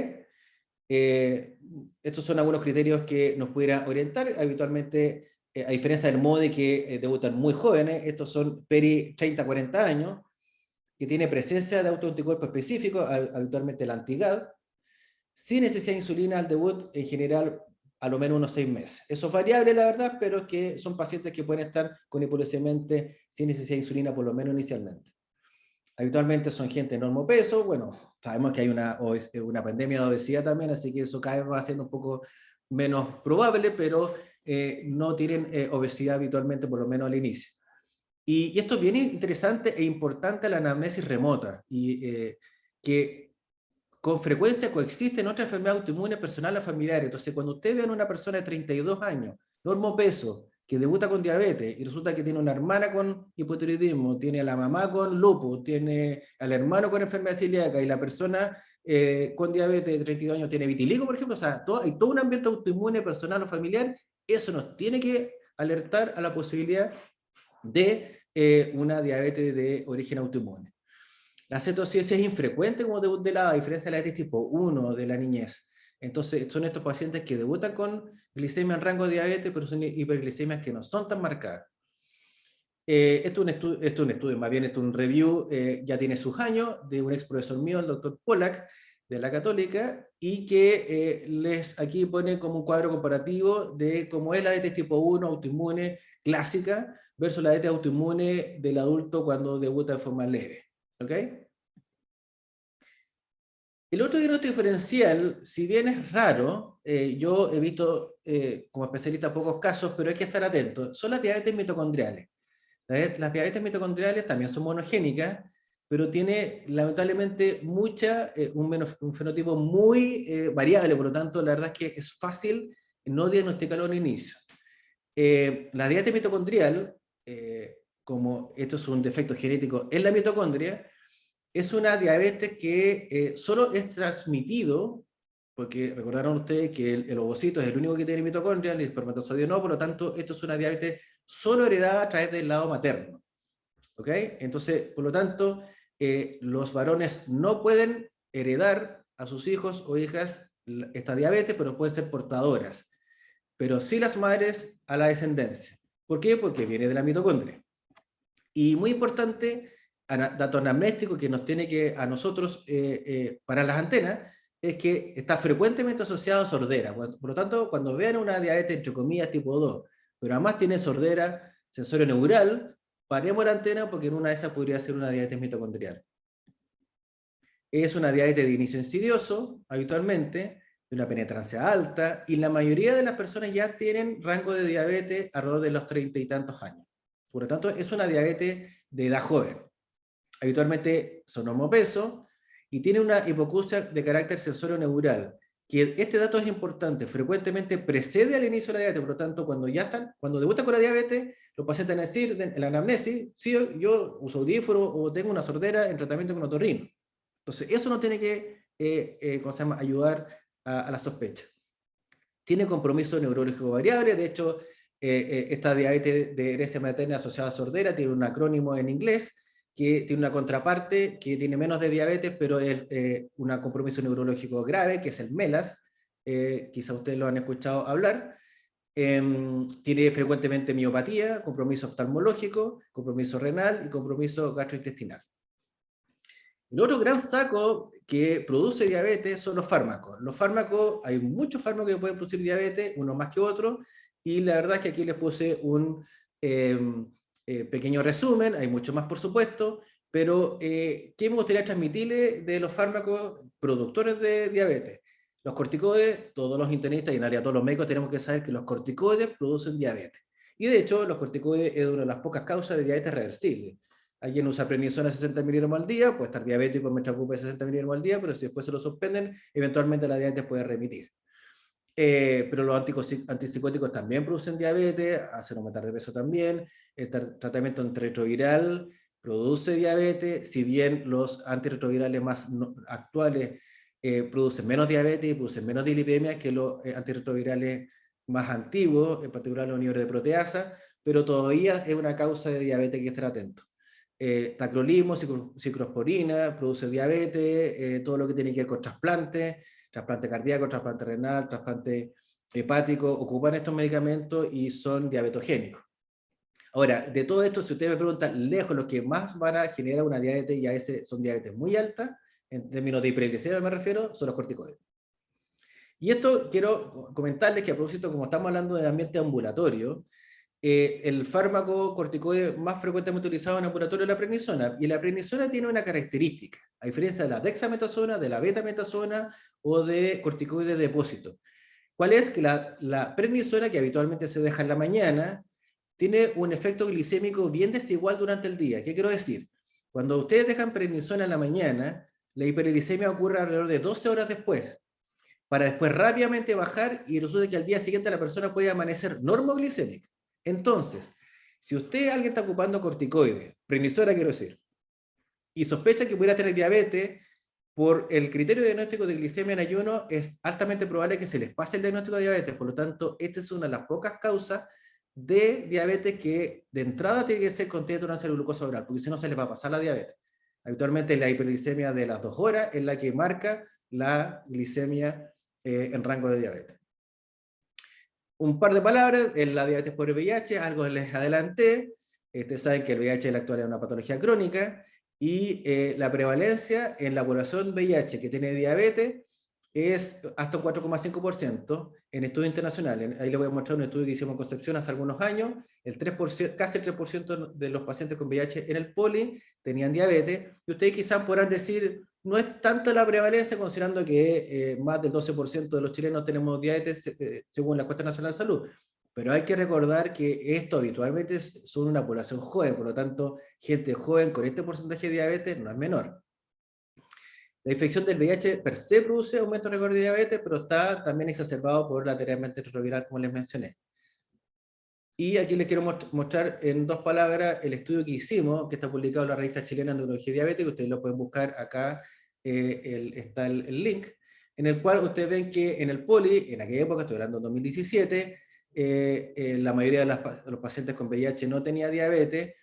Estos son algunos criterios que nos pudieran orientar. Habitualmente, a diferencia del MODE que debutan muy jóvenes, estos son peri 30-40 años, que tiene presencia de autoanticuerpos específicos, habitualmente la antigad, sin necesidad de insulina al debut, en general, a lo menos unos 6 meses. Eso es variable, la verdad, pero es que son pacientes que pueden estar con hipoglucemia sin necesidad de insulina, por lo menos inicialmente. Habitualmente son gente de enorme peso, bueno, sabemos que hay una pandemia de obesidad también, así que eso cada vez va siendo un poco menos probable, pero no tienen obesidad habitualmente, por lo menos al inicio. Y esto es bien interesante e importante, la anamnesis remota, que con frecuencia coexisten otras enfermedades autoinmunes personales o familiares. Entonces, cuando usted ve a una persona de 32 años, normopeso, que debuta con diabetes, y resulta que tiene una hermana con hipotiroidismo, tiene a la mamá con lupus, tiene al hermano con enfermedad celíaca, y la persona con diabetes de 32 años tiene vitiligo, por ejemplo, o sea, hay todo un ambiente autoinmune personal o familiar, eso nos tiene que alertar a la posibilidad de una diabetes de origen autoinmune. La cetoacidosis es infrecuente como debut de la a diferencia de la diabetes tipo 1 de la niñez. Entonces, son estos pacientes que debutan con glicemia en rango de diabetes, pero son hiperglicemias que no son tan marcadas. Esto es un estudio, más bien esto es un review, ya tiene sus años, de un ex profesor mío, el doctor Pollack, de la Católica, y que les aquí pone como un cuadro comparativo de cómo es la diabetes tipo 1 autoinmune clásica versus la diabetes autoinmune del adulto cuando debuta de forma leve. ¿Ok? El otro diagnóstico diferencial, si bien es raro, yo he visto como especialista pocos casos, pero hay que estar atento, son las diabetes mitocondriales. Las diabetes mitocondriales también son monogénicas, pero tiene lamentablemente un fenotipo muy variable, por lo tanto la verdad es que es fácil no diagnosticarlo al inicio. La diabetes mitocondrial, como esto es un defecto genético en la mitocondria, es una diabetes que solo es transmitido, porque recordaron ustedes que el ovocito es el único que tiene mitocondria, el espermatozoide no, por lo tanto, esto es una diabetes solo heredada a través del lado materno. ¿Ok? Entonces, por lo tanto, los varones no pueden heredar a sus hijos o hijas esta diabetes, pero pueden ser portadoras. Pero sí las madres a la descendencia. ¿Por qué? Porque viene de la mitocondria. Y muy importante, dato anamnéstico que nos tiene que a nosotros para las antenas, es que está frecuentemente asociado a sordera. Por lo tanto, cuando vean una diabetes, entre comillas, tipo 2, pero además tiene sordera sensorio neural, paremos la antena porque en una de esas podría ser una diabetes mitocondrial. Es una diabetes de inicio insidioso, habitualmente, de una penetrancia alta, y la mayoría de las personas ya tienen rango de diabetes alrededor de los 30 y tantos años. Por lo tanto, es una diabetes de edad joven. Habitualmente son homopeso y tiene una hipoacusia de carácter sensorio neural, que este dato es importante, frecuentemente precede al inicio de la diabetes, por lo tanto, cuando debutan con la diabetes, los pacientes van a decir en la anamnesis, sí, yo uso audífono o tengo una sordera en tratamiento con otorrino. Entonces, eso nos tiene que ¿cómo se llama? Ayudar a la sospecha. Tiene compromiso neurológico variable, de hecho, esta diabetes de herencia materna asociada a sordera tiene un acrónimo en inglés, que tiene una contraparte que tiene menos de diabetes, pero es un compromiso neurológico grave, que es el MELAS, quizá ustedes lo han escuchado hablar. Tiene frecuentemente miopatía, compromiso oftalmológico, compromiso renal y compromiso gastrointestinal. El otro gran saco que produce diabetes son los fármacos. Los fármacos, hay muchos fármacos que pueden producir diabetes, uno más que otro, y la verdad es que aquí les puse un pequeño resumen, hay mucho más por supuesto, pero ¿qué me gustaría transmitirles de los fármacos productores de diabetes? Los corticoides, todos los internistas y en realidad todos los médicos tenemos que saber que los corticoides producen diabetes. Y de hecho, los corticoides es una de las pocas causas de diabetes reversible. Alguien usa prednisona 60 miligramos al día, puede estar diabético mientras ocupe 60 miligramos al día, pero si después se lo suspenden, eventualmente la diabetes puede remitir. Pero los antipsicóticos también producen diabetes, hacen aumentar de peso también, el tratamiento antirretroviral produce diabetes, si bien los antirretrovirales más actuales producen menos diabetes y producen menos dislipemia que los antirretrovirales más antiguos, en particular los inhibidores de proteasa, pero todavía es una causa de diabetes que hay que estar atento. Tacrolimus, ciclosporina, produce diabetes, todo lo que tiene que ver con trasplantes, trasplante cardíaco, trasplante renal, trasplante hepático, ocupan estos medicamentos y son diabetogénicos. Ahora, de todo esto, si ustedes me preguntan, lejos los que más van a generar una diabetes, y a veces son diabetes muy altas, en términos de hiperglicemia me refiero, son los corticoides. Y esto quiero comentarles que a propósito, como estamos hablando del ambiente ambulatorio, el fármaco corticoide más frecuentemente utilizado en ambulatorio es la prednisona, y la prednisona tiene una característica, a diferencia de la dexametasona, de la betametasona o de corticoides de depósito. ¿Cuál es? Que la prednisona, que habitualmente se deja en la mañana, tiene un efecto glicémico bien desigual durante el día. ¿Qué quiero decir? Cuando ustedes dejan prednisona en la mañana, la hiperglicemia ocurre alrededor de 12 horas después, para después rápidamente bajar y resulta que al día siguiente la persona puede amanecer normoglicémica. Entonces, si alguien está ocupando corticoides, prednisona quiero decir, y sospecha que pudiera tener diabetes, por el criterio de diagnóstico de glicemia en ayuno, es altamente probable que se les pase el diagnóstico de diabetes. Por lo tanto, esta es una de las pocas causas de diabetes que de entrada tiene que ser con tolerancia a la glucosa oral, porque si no se les va a pasar la diabetes. Habitualmente la hiperglicemia de las 2 horas es la que marca la glicemia en rango de diabetes. Un par de palabras en la diabetes por VIH, algo les adelanté. Ustedes saben que el VIH en la actualidad es una patología crónica, y la prevalencia en la población VIH que tiene diabetes es hasta un 4,5% en estudios internacionales. Ahí les voy a mostrar un estudio que hicimos en Concepción hace algunos años. El 3%, casi el 3% de los pacientes con VIH en el poli tenían diabetes, y ustedes quizás podrán decir, no es tanta la prevalencia considerando que más del 12% de los chilenos tenemos diabetes según la Encuesta Nacional de Salud. Pero hay que recordar que esto habitualmente son una población joven, por lo tanto, gente joven con este porcentaje de diabetes no es menor. La infección del VIH per se produce aumento de riesgo de diabetes, pero está también exacerbado por la terapia antirretroviral, como les mencioné. Y aquí les quiero mostrar en 2 palabras el estudio que hicimos, que está publicado en la revista chilena de Endocrinología y Diabetes, que ustedes lo pueden buscar acá, está el link, en el cual ustedes ven que en el poli, en aquella época, estoy hablando de 2017, la mayoría de los pacientes con VIH no tenía diabetes,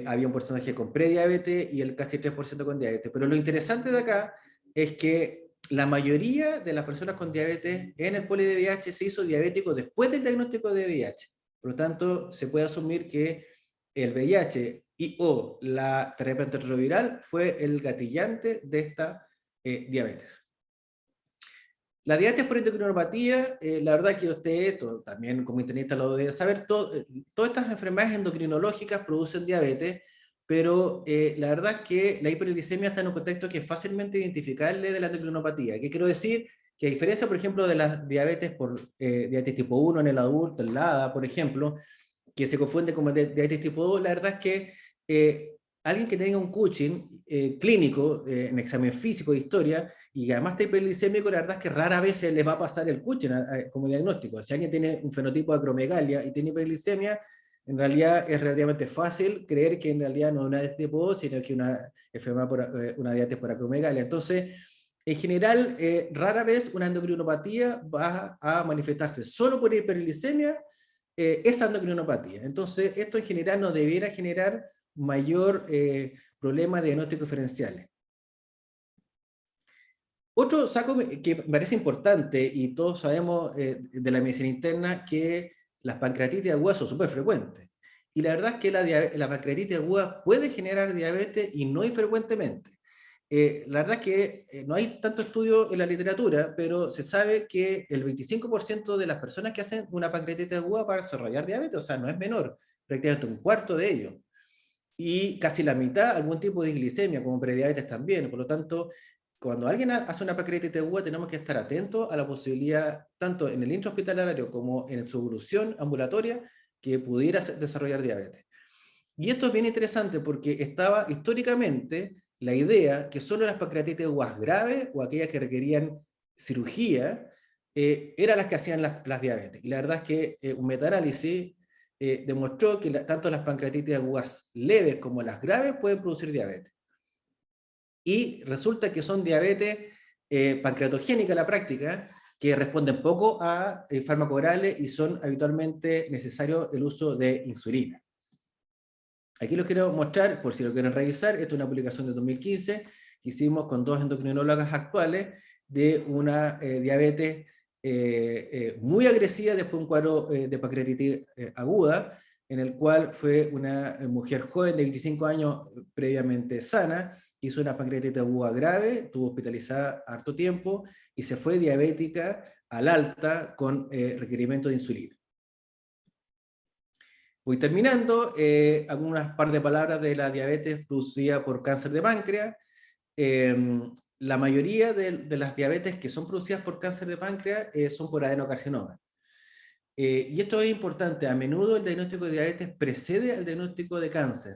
había un porcentaje con prediabetes y el casi 3% con diabetes. Pero lo interesante de acá es que la mayoría de las personas con diabetes en el poli de VIH se hizo diabético después del diagnóstico de VIH. Por lo tanto, se puede asumir que el VIH o la terapia antirretroviral fue el gatillante de esta diabetes. La diabetes por endocrinopatía, la verdad que usted, también como internista lo debe saber, todas estas enfermedades endocrinológicas producen diabetes, pero la verdad es que la hiperglicemia está en un contexto que es fácilmente identificable de la endocrinopatía. ¿Qué quiero decir? Que a diferencia, por ejemplo, de la diabetes por diabetes tipo 1 en el adulto, en la ADA, por ejemplo, que se confunde con diabetes tipo 2, la verdad es que alguien que tenga un Cushing clínico, en examen físico de historia, y además está hiperglicémico, la verdad es que rara vez se les va a pasar el Cushing como diagnóstico. Si alguien tiene un fenotipo de acromegalia y tiene hiperglicemia, en realidad es relativamente fácil creer que en realidad no es una diabetes tipo 2, sino que una enfermedad una diabetes por acromegalia. Entonces, en general, rara vez una endocrinopatía va a manifestarse solo por hiperglicemia, esa endocrinopatía. Entonces, esto en general no debiera generar mayor problema de diagnóstico diferenciales. Otro saco que me parece importante, y todos sabemos de la medicina interna, que las pancreatitis agudas son súper frecuentes. Y la verdad es que la pancreatitis aguda puede generar diabetes y no infrecuentemente. La verdad es que no hay tanto estudio en la literatura, pero se sabe que el 25% de las personas que hacen una pancreatitis aguda van a desarrollar diabetes, o sea, no es menor, prácticamente un cuarto de ellos. Y casi la mitad algún tipo de glicemia, como prediabetes también. Por lo tanto, cuando alguien hace una pancreatitis aguda, tenemos que estar atentos a la posibilidad, tanto en el intrahospitalario como en su evolución ambulatoria, que pudiera desarrollar diabetes. Y esto es bien interesante porque estaba históricamente la idea que solo las pancreatitis agudas graves o aquellas que requerían cirugía eran las que hacían las diabetes. Y la verdad es que un metaanálisis demostró que tanto las pancreatitis agudas leves como las graves pueden producir diabetes. Y resulta que son diabetes pancreatogénicas en la práctica, que responden poco a fármacos orales y son habitualmente necesarios el uso de insulina. Aquí los quiero mostrar, por si lo quieren revisar, esta es una publicación de 2015 que hicimos con 2 endocrinólogas actuales de una diabetes muy agresiva después de un cuadro de pancreatitis aguda, en el cual fue una mujer joven de 25 años previamente sana, hizo una pancreatitis aguda grave, estuvo hospitalizada harto tiempo y se fue diabética al alta con requerimiento de insulina. Voy terminando, algunas par de palabras de la diabetes producida por cáncer de páncreas. La mayoría de las diabetes que son producidas por cáncer de páncreas son por adenocarcinoma. Y esto es importante, a menudo el diagnóstico de diabetes precede al diagnóstico de cáncer.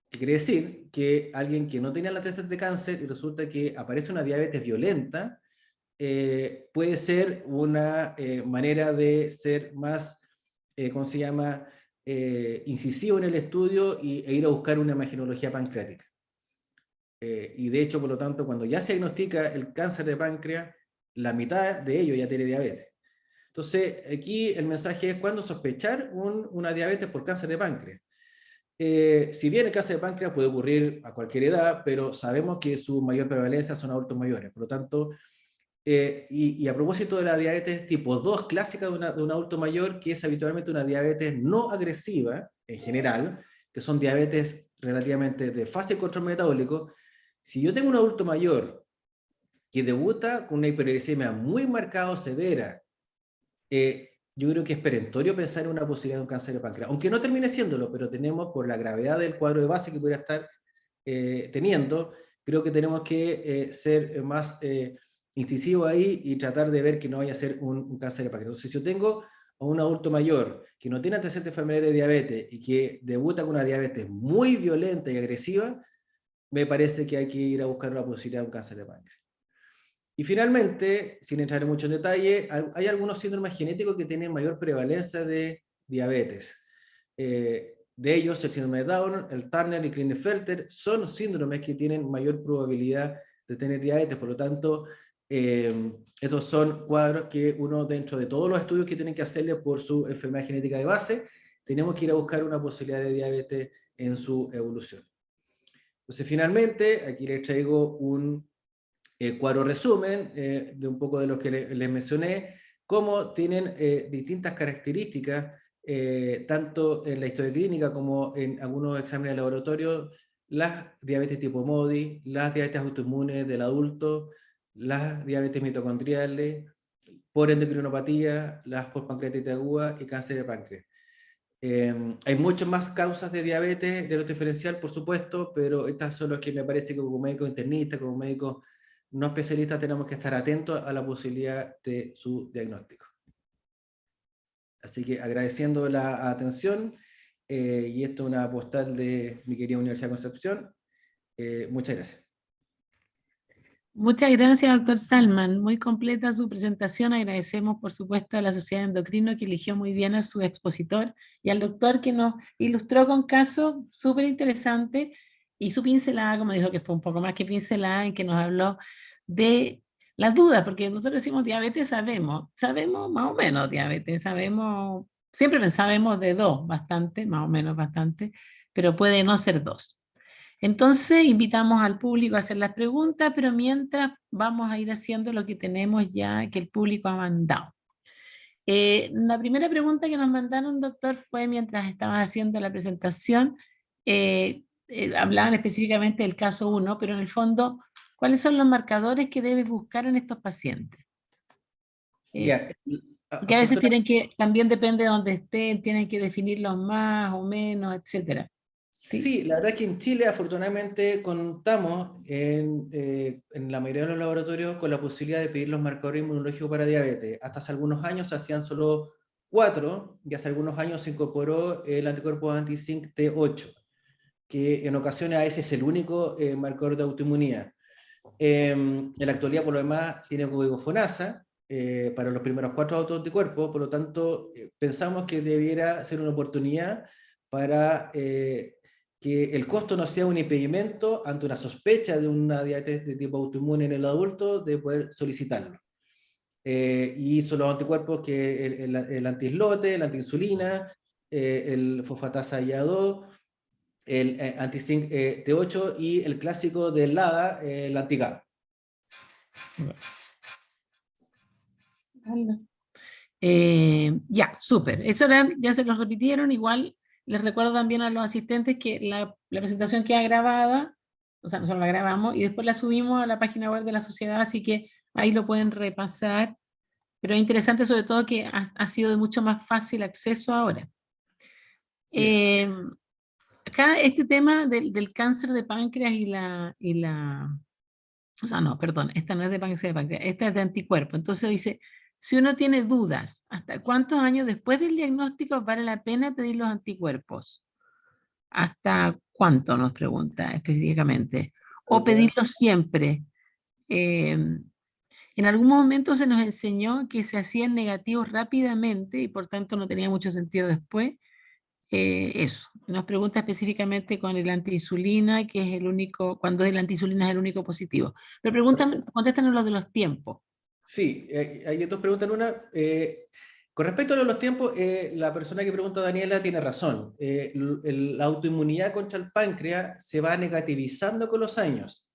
¿Qué quiere decir? Que alguien que no tenía la antecedentes de cáncer y resulta que aparece una diabetes violenta, puede ser una manera de ser más, ¿cómo se llama?, incisivo en el estudio e ir a buscar una imagenología pancreática. Y de hecho, por lo tanto, cuando ya se diagnostica el cáncer de páncreas, la mitad de ellos ya tiene diabetes. Entonces, aquí el mensaje es cuándo sospechar una diabetes por cáncer de páncreas. Si bien el cáncer de páncreas puede ocurrir a cualquier edad, pero sabemos que su mayor prevalencia son adultos mayores. Por lo tanto, y a propósito de la diabetes tipo 2 clásica de un adulto mayor, que es habitualmente una diabetes no agresiva, en general, que son diabetes relativamente de fácil control metabólico, si yo tengo un adulto mayor que debuta con una hiperglicemia muy marcada o severa, yo creo que es perentorio pensar en una posibilidad de un cáncer de páncreas, aunque no termine siéndolo, pero tenemos, por la gravedad del cuadro de base que pudiera estar teniendo, creo que tenemos que ser más incisivos ahí y tratar de ver que no vaya a ser un cáncer de páncreas. Entonces, si yo tengo a un adulto mayor que no tiene antecedentes familiares de diabetes y que debuta con una diabetes muy violenta y agresiva, me parece que hay que ir a buscar una posibilidad de un cáncer de páncreas. Y finalmente, sin entrar en mucho detalle, hay algunos síndromes genéticos que tienen mayor prevalencia de diabetes. De ellos, el síndrome de Down, el Turner y Klinefelter son síndromes que tienen mayor probabilidad de tener diabetes. Por lo tanto, estos son cuadros que uno, dentro de todos los estudios que tienen que hacerle por su enfermedad genética de base, tenemos que ir a buscar una posibilidad de diabetes en su evolución. Entonces, finalmente, aquí les traigo un cuadro resumen de un poco de lo que les mencioné, cómo tienen distintas características, tanto en la historia clínica como en algunos exámenes de laboratorio, las diabetes tipo MODY, las diabetes autoinmunes del adulto, las diabetes mitocondriales, por endocrinopatía, las por pancreatitis aguda y cáncer de páncreas. Hay muchas más causas de diabetes de los diferencial, por supuesto, pero estas son las que me parece que como médico internista, como médico no especialistas, tenemos que estar atentos a la posibilidad de su diagnóstico. Así que agradeciendo la atención, y esto es una postal de mi querida Universidad de Concepción. Muchas gracias. Muchas gracias, doctor Salman. Muy completa su presentación. Agradecemos, por supuesto, a la Sociedad de Endocrino que eligió muy bien a su expositor y al doctor que nos ilustró con casos súper interesantes y su pincelada, como dijo que fue un poco más que pincelada, en que nos habló de las dudas, porque nosotros decimos diabetes, sabemos más o menos diabetes, siempre sabemos de dos, bastante, más o menos bastante, pero puede no ser dos. Entonces, invitamos al público a hacer las preguntas, pero mientras vamos a ir haciendo lo que tenemos ya que el público ha mandado. La primera pregunta que nos mandaron, doctor, fue mientras estaba haciendo la presentación, hablaban específicamente del caso 1, pero en el fondo, ¿cuáles son los marcadores que debes buscar en estos pacientes? Ya, Porque a veces también depende de dónde estén, tienen que definirlos más o menos, etcétera. Sí, la verdad es que en Chile afortunadamente contamos en la mayoría de los laboratorios con la posibilidad de pedir los marcadores inmunológicos para diabetes. Hasta hace algunos años se hacían solo 4 y hace algunos años se incorporó el anticuerpo anti-Zinc T8, que en ocasiones a veces es el único marcador de autoinmunidad. En la actualidad, por lo demás, tiene código FONASA para los primeros 4 autoanticuerpos, por lo tanto, pensamos que debiera ser una oportunidad para que el costo no sea un impedimento ante una sospecha de una diabetes de tipo autoinmune en el adulto, de poder solicitarlo. Y son los anticuerpos que el antiislote, la antiinsulina, el fosfatasa IA2, el anti-Zinc T8 y el clásico del LADA, el anti-GAD. Ya, súper. Eso ya se los repitieron. Igual les recuerdo también a los asistentes que la presentación queda grabada, o sea, nosotros la grabamos y después la subimos a la página web de la sociedad, así que ahí lo pueden repasar. Pero es interesante sobre todo que ha sido de mucho más fácil acceso ahora. Sí, Acá este tema del cáncer de páncreas o sea, no, perdón, esta no es de cáncer de páncreas, esta es de anticuerpo. Entonces dice, Si uno tiene dudas, ¿hasta cuántos años después del diagnóstico vale la pena pedir los anticuerpos? ¿Hasta cuánto? Nos pregunta específicamente. O Algunas pedirlos siempre. Eh, en algún momento se nos enseñó que se hacían negativos rápidamente y por tanto no tenía mucho sentido después. Eso. Nos pregunta específicamente con el antiinsulina, que es el único, cuando el antiinsulina es el único positivo. Pero preguntan, contéstanos lo de los tiempos. Sí, hay dos preguntas en una. Con respecto a los tiempos, la persona que pregunta, Daniela, tiene razón. La autoinmunidad contra el páncreas se va negativizando con los años.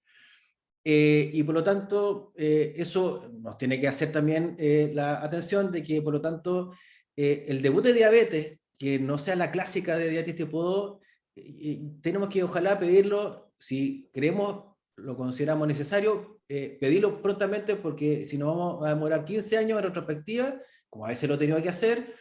Y por lo tanto, eso nos tiene que hacer también la atención de que, por lo tanto, el debut de diabetes, que no sea la clásica de diabetes tipo 2, tenemos que ojalá pedirlo, si creemos, lo consideramos necesario, pedirlo prontamente, porque si no vamos a demorar 15 años en retrospectiva, como a veces lo he tenido que hacer,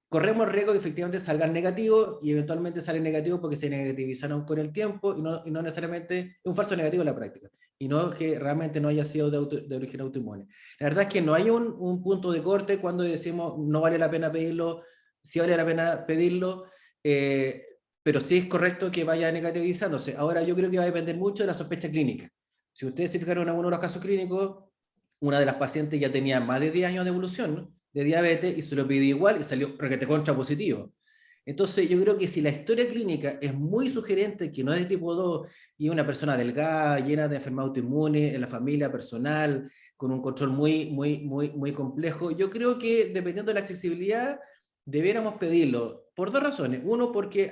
corremos el riesgo que efectivamente salgan negativos y eventualmente salen negativos porque se negativizaron con el tiempo y no necesariamente es un falso negativo en la práctica y no que realmente no haya sido de origen autoinmune. La verdad es que no hay un punto de corte cuando decimos no vale la pena pedirlo, sí vale la pena pedirlo, pero sí es correcto que vaya negativizándose. Ahora yo creo que va a depender mucho de la sospecha clínica. Si ustedes se fijaron en alguno de los casos clínicos, una de las pacientes ya tenía más de 10 años de evolución, ¿no?, de diabetes y se lo pidió igual y salió requete contra positivo. Entonces yo creo que si la historia clínica es muy sugerente, que no es de tipo 2 y es una persona delgada, llena de enfermedad autoinmune, en la familia personal, con un control muy complejo, yo creo que dependiendo de la accesibilidad, debiéramos pedirlo por dos razones. Uno, porque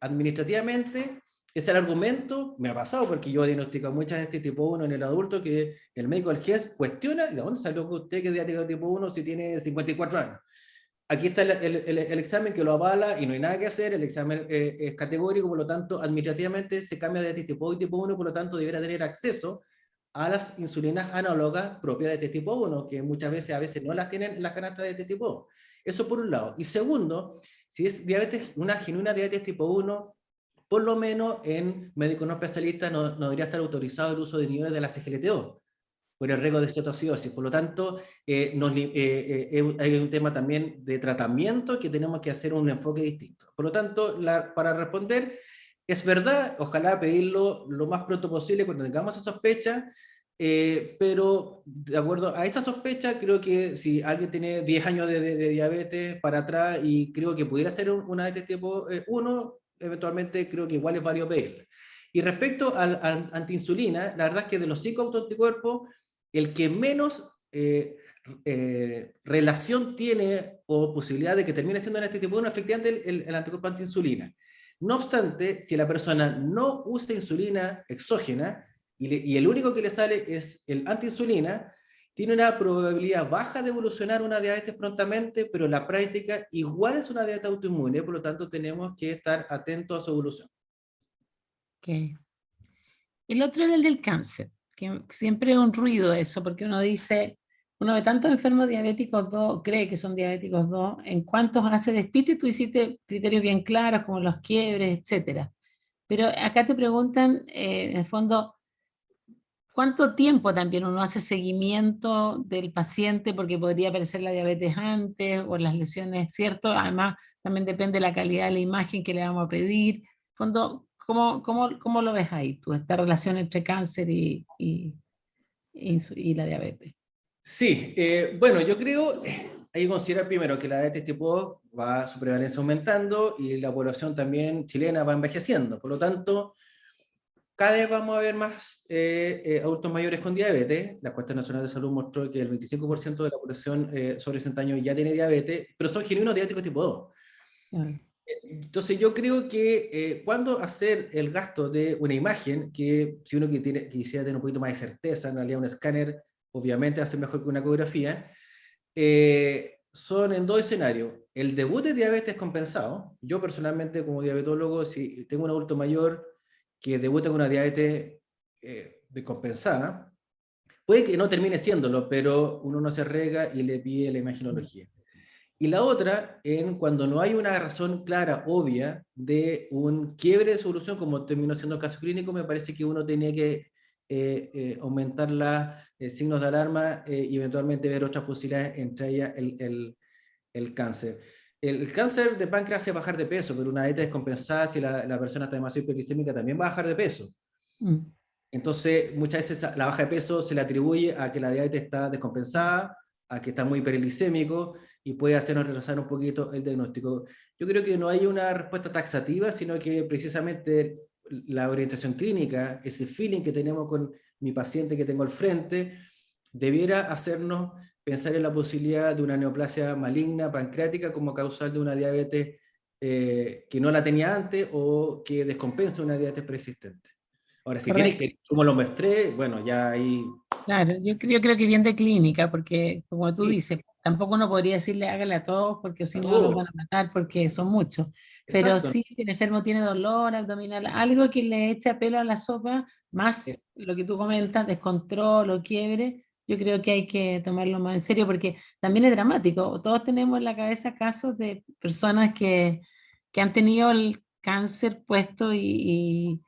administrativamente es el argumento, me ha pasado porque yo he diagnosticado muchas de este tipo 1 en el adulto, que el médico del GES cuestiona, ¿de dónde salió usted que es diabético tipo 1 si tiene 54 años? Aquí está el examen que lo avala y no hay nada que hacer, el examen es categórico, por lo tanto, administrativamente se cambia de tipo 2 y tipo 1, por lo tanto, deberá tener acceso a las insulinas análogas propias de este tipo 1, que muchas veces, a veces no las tienen en las canastas de este tipo 2. Eso por un lado. Y segundo, si es diabetes, una genuina diabetes tipo 1, por lo menos en médicos no especialistas no debería estar autorizado el uso de niveles de la CGLT2 por el riesgo de cetoacidosis. Por lo tanto, hay un tema también de tratamiento que tenemos que hacer un enfoque distinto. Por lo tanto, para responder, es verdad, ojalá pedirlo lo más pronto posible cuando tengamos esa sospecha, pero de acuerdo a esa sospecha, creo que si alguien tiene 10 años de diabetes para atrás y creo que pudiera ser una de este tipo 1, eventualmente creo que igual es válido pedirla. Y respecto al antiinsulina, la verdad es que de los 5 autoanticuerpos, el que menos relación tiene o posibilidad de que termine siendo en este tipo 1, efectivamente el anticuerpo antiinsulina. No obstante, si la persona no usa insulina exógena y el único que le sale es el antiinsulina, tiene una probabilidad baja de evolucionar una diabetes prontamente, pero en la práctica igual es una diabetes autoinmune, por lo tanto tenemos que estar atentos a su evolución. Okay. El otro era el del cáncer, que siempre es un ruido eso, porque uno dice, uno de tantos enfermos diabéticos 2, cree que son diabéticos 2, en cuántos hace despiste, tú hiciste criterios bien claros, como los quiebres, etcétera. Pero acá te preguntan, en el fondo, ¿cuánto tiempo también uno hace seguimiento del paciente? Porque podría aparecer la diabetes antes o las lesiones, ¿cierto? Además, también depende de la calidad de la imagen que le vamos a pedir. En fondo, ¿cómo lo ves ahí tú, esta relación entre cáncer y la diabetes? Sí, bueno, yo creo, hay que considerar primero que la diabetes tipo 2 va su prevalencia aumentando y la población también chilena va envejeciendo. Por lo tanto, cada vez vamos a ver más adultos mayores con diabetes. La encuesta nacional de salud mostró que el 25% de la población sobre 60 años ya tiene diabetes, pero son genuinos diabéticos tipo 2. Mm. Entonces yo creo que cuando hacer el gasto de una imagen, que si uno quisiera tener un poquito más de certeza, en realidad un escáner obviamente hace mejor que una ecografía, son en dos escenarios. El debut de diabetes compensado, yo personalmente como diabetólogo, si tengo un adulto mayor que debuta con una diabetes descompensada, puede que no termine siéndolo, pero uno no se arriesga y le pide la imagenología. Y la otra, cuando no hay una razón clara, obvia, de un quiebre de solución, como terminó siendo el caso clínico, me parece que uno tenía que aumentar los signos de alarma y eventualmente ver otras posibilidades, entre ellas el cáncer. El cáncer de páncreas hace bajar de peso, pero una dieta descompensada, si la persona está demasiado hiperglicémica, también va a bajar de peso. Mm. Entonces, muchas veces la baja de peso se le atribuye a que la diabetes está descompensada, a que está muy hiperglicémico y puede hacernos retrasar un poquito el diagnóstico. Yo creo que no hay una respuesta taxativa, sino que precisamente la orientación clínica, ese feeling que tenemos con mi paciente que tengo al frente, debiera hacernos pensar en la posibilidad de una neoplasia maligna pancreática como causal de una diabetes que no la tenía antes o que descompensa una diabetes preexistente. Ahora, si tienes Correcto. que, como lo mostré, bueno, ya ahí... Claro, yo creo que bien de clínica, porque como tú Sí, dices, tampoco uno podría decirle hágale a todos, porque si a no los todo. van a matar, porque son muchos. Pero Exacto. sí, si el enfermo tiene dolor abdominal, algo que le eche a pelo a la sopa, más lo que tú comentas, descontrol o quiebre, yo creo que hay que tomarlo más en serio, porque también es dramático. Todos tenemos en la cabeza casos de personas que han tenido el cáncer puesto y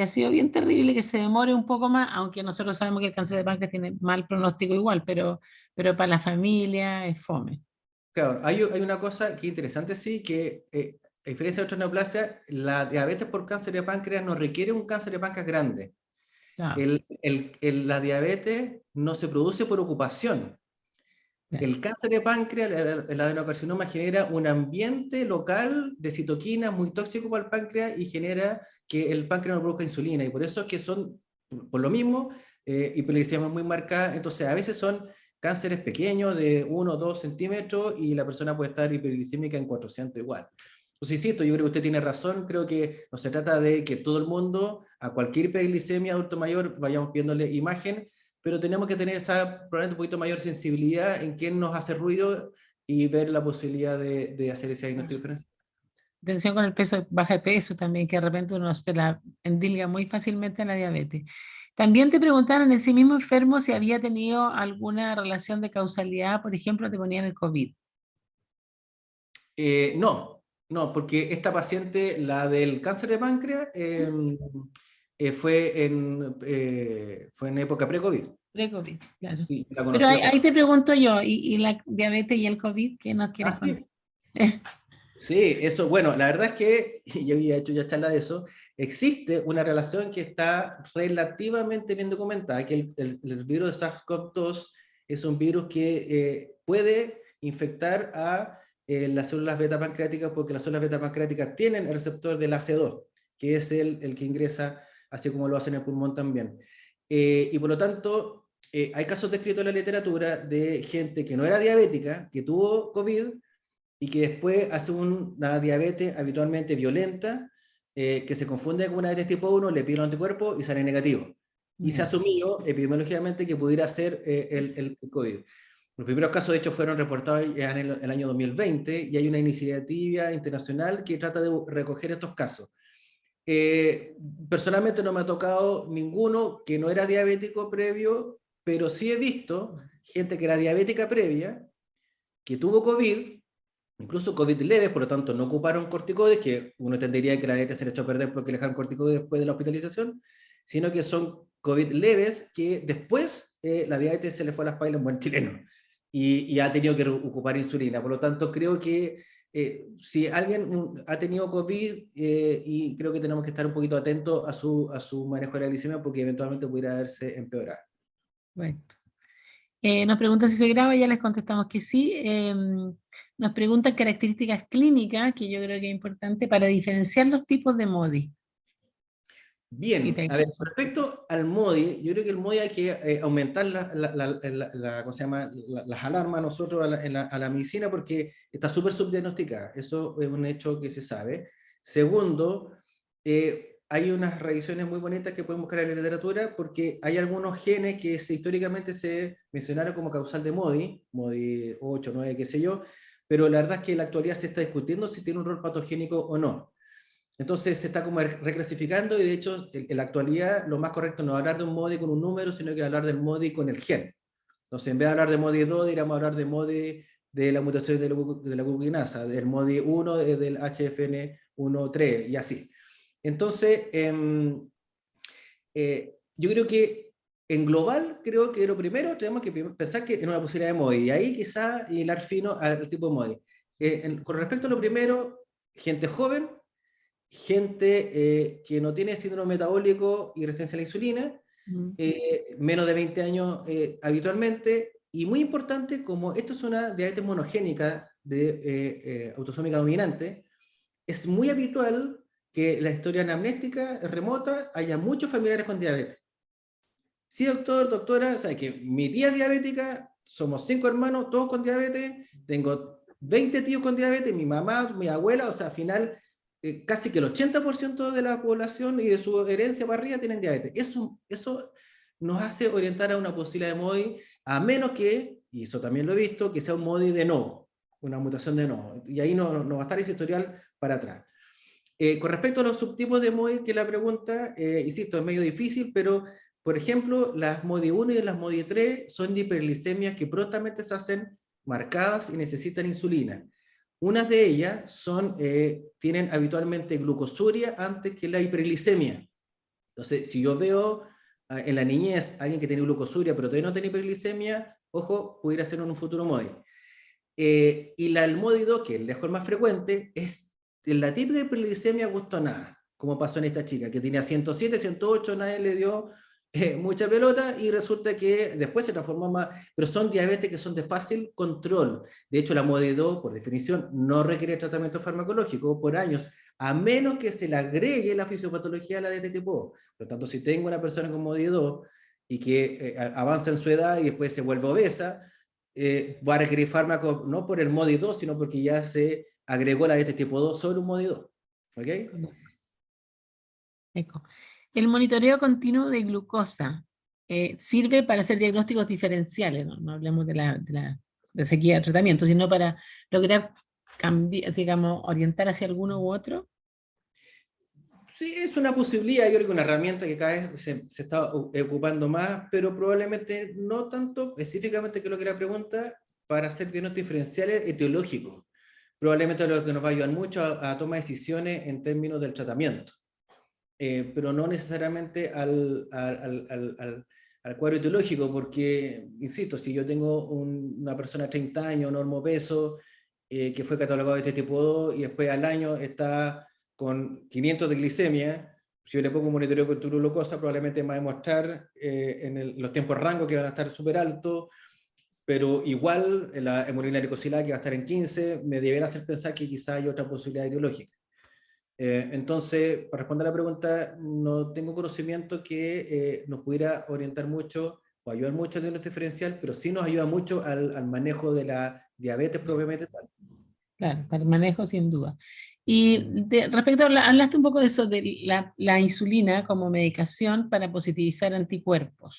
ha sido bien terrible que se demore un poco más, aunque nosotros sabemos que el cáncer de páncreas tiene mal pronóstico igual, pero para la familia es fome. Claro, hay una cosa que es interesante, sí, que a diferencia de otras neoplasias, la diabetes por cáncer de páncreas no requiere un cáncer de páncreas grande. Claro, La diabetes no se produce por ocupación. claro. El cáncer de páncreas, el adenocarcinoma, genera un ambiente local de citoquinas muy tóxico para el páncreas y genera que el páncreas no produzca insulina. Y por eso es que son, por lo mismo, hiperglicemia muy marcada. Entonces, a veces son cánceres pequeños de 1 o 2 centímetros y la persona puede estar hiperglicémica en 400 igual. Entonces, insisto, yo creo que usted tiene razón. Creo que no se trata de que todo el mundo, a cualquier hiperglicemia adulto mayor, vayamos viéndole imagen, pero tenemos que tener esa probablemente un poquito mayor sensibilidad en quién nos hace ruido y ver la posibilidad de hacer ese diagnóstico diferencial. Atención con el peso, baja de peso también, que de repente uno se la endilga muy fácilmente a la diabetes. También te preguntaron en sí mismo enfermo si había tenido alguna relación de causalidad, por ejemplo, te ponían el COVID. No, no, porque esta paciente, la del cáncer de páncreas, fue en época pre-COVID. Pre-COVID, claro. Sí, la Pero conocí ahí, después. ahí te pregunto yo, ¿y la diabetes y el COVID, qué nos Ah, quieres contar? sí. Sí, eso, bueno, la verdad es que, y yo había hecho ya charla de eso, existe una relación que está relativamente bien documentada, que el virus de SARS-CoV-2 es un virus que puede infectar a las células beta pancreáticas porque las células beta pancreáticas tienen el receptor del AC2, que es el que ingresa, así como lo hace en el pulmón también. Y por lo tanto, hay casos descritos en la literatura de gente que no era diabética, que tuvo COVID, y que después hace una diabetes habitualmente violenta, que se confunde con una diabetes tipo 1, le pide los anticuerpos y sale negativo. Y se Ya. asumió epidemiológicamente que pudiera ser el COVID. Los primeros casos, de hecho, fueron reportados en el año 2020 y hay una iniciativa internacional que trata de recoger estos casos. Eh, Personalmente no me ha tocado ninguno que no era diabético previo, pero sí he visto gente que era diabética previa, que tuvo COVID, incluso COVID leves, por lo tanto no ocuparon corticoides, que uno entendería que la dieta se le echó a perder porque le dejaron corticoides después de la hospitalización, sino que son COVID leves que después la diabetes se le fue a las pailas en buen chileno y ha tenido que ocupar insulina. Por lo tanto, creo que si alguien ha tenido COVID, y creo que tenemos que estar un poquito atentos a su manejo de la glicemia porque eventualmente pudiera haberse empeorado. Correcto. Nos preguntan si se graba, ya les contestamos que sí. Nos preguntan características clínicas, que yo creo que es importante para diferenciar los tipos de MODI. Y Bien, a ver, con respecto al MODI, yo creo que el MODI hay que aumentar ¿cómo se llama? Las alarmas nosotros a la medicina porque está súper subdiagnosticada. Eso es un hecho que se sabe. Segundo, hay unas revisiones muy bonitas que podemos buscar en la literatura porque hay algunos genes que históricamente se mencionaron como causal de MODI, MODI 8, 9, qué sé yo, pero la verdad es que en la actualidad se está discutiendo si tiene un rol patogénico o no. Entonces se está como reclasificando y de hecho en la actualidad lo más correcto no es hablar de un MODI con un número, sino que hablar del MODI con el gen. Entonces en vez de hablar de MODI 2, diríamos hablar de MODI de la mutación de la glucokinasa, del MODI 1 del HFN 1.3 y así. Entonces, yo creo que en global, creo que lo primero tenemos que pensar que en una posibilidad de MODI, y ahí quizá hilar fino al tipo de MODI. Con respecto a lo primero, gente joven, gente que no tiene síndrome metabólico y resistencia a la insulina, menos de 20 años habitualmente, y muy importante, como esto es una diabetes monogénica de autosómica dominante, es muy habitual que en la historia anamnéstica remota haya muchos familiares con diabetes. Sí, doctor, doctora, sabe que mi tía es diabética, somos 5 hermanos, todos con diabetes, tengo 20 tíos con diabetes, mi mamá, mi abuela, o sea, al final casi que el 80% de la población y de su herencia para arriba tienen diabetes. Eso nos hace orientar a una posibilidad de MODI, a menos que, y eso también lo he visto, que sea un MODI de novo, una mutación de novo. Y ahí no va a estar ese historial para atrás. Con respecto a los subtipos de MODI, que la pregunta, insisto, es medio difícil, pero por ejemplo, las MODI 1 y las MODI 3 son de hiperglicemias que prontamente se hacen marcadas y necesitan insulina. Unas de ellas tienen habitualmente glucosuria antes que la hiperglicemia. Entonces, si yo veo en la niñez a alguien que tiene glucosuria pero todavía no tiene hiperglicemia, ojo, pudiera ser en un futuro MODI. Y el MODI 2, que es el mejor más frecuente, es la típica hiperglicemia a gusto nada, como pasó en esta chica, que tenía 107, 108, nadie le dio mucha pelota y resulta que después se transformó más, pero son diabetes que son de fácil control. De hecho, la MODI 2, por definición, no requiere tratamiento farmacológico por años, a menos que se le agregue la fisiopatología a la diabetes tipo 2. Por lo tanto, si tengo una persona con MODI 2 y que avanza en su edad y después se vuelve obesa, va a requerir fármaco no por el MODI 2, sino porque ya se agregó la diabetes tipo 2 sobre un MODI 2. ¿Ok? Eco. El monitoreo continuo de glucosa sirve para hacer diagnósticos diferenciales, no hablemos de sequía de tratamiento, sino para lograr cambiar, digamos, orientar hacia alguno u otro. Sí, es una posibilidad, yo creo que una herramienta que cada vez se está ocupando más, pero probablemente no tanto específicamente, que es lo que la pregunta, para hacer diagnósticos diferenciales etiológicos. Probablemente lo que nos va a ayudar mucho a tomar decisiones en términos del tratamiento, pero no necesariamente al cuadro etiológico, porque, insisto, si yo tengo una persona de 30 años, normopeso, que fue catalogado de este tipo 2 y después al año está con 500 de glicemia, si yo le pongo un monitoreo con glucosa, probablemente me va a demostrar los tiempos rango que van a estar súper altos, pero igual la hemolina glicosilada que va a estar en 15, me deberá hacer pensar que quizá hay otra posibilidad etiológica. Entonces, para responder a la pregunta, no tengo conocimiento que nos pudiera orientar mucho o ayudar mucho en el diferencial, pero sí nos ayuda mucho al manejo de la diabetes propiamente tal. Claro, para el manejo sin duda. Y respecto hablaste un poco de eso, de la insulina como medicación para positivizar anticuerpos.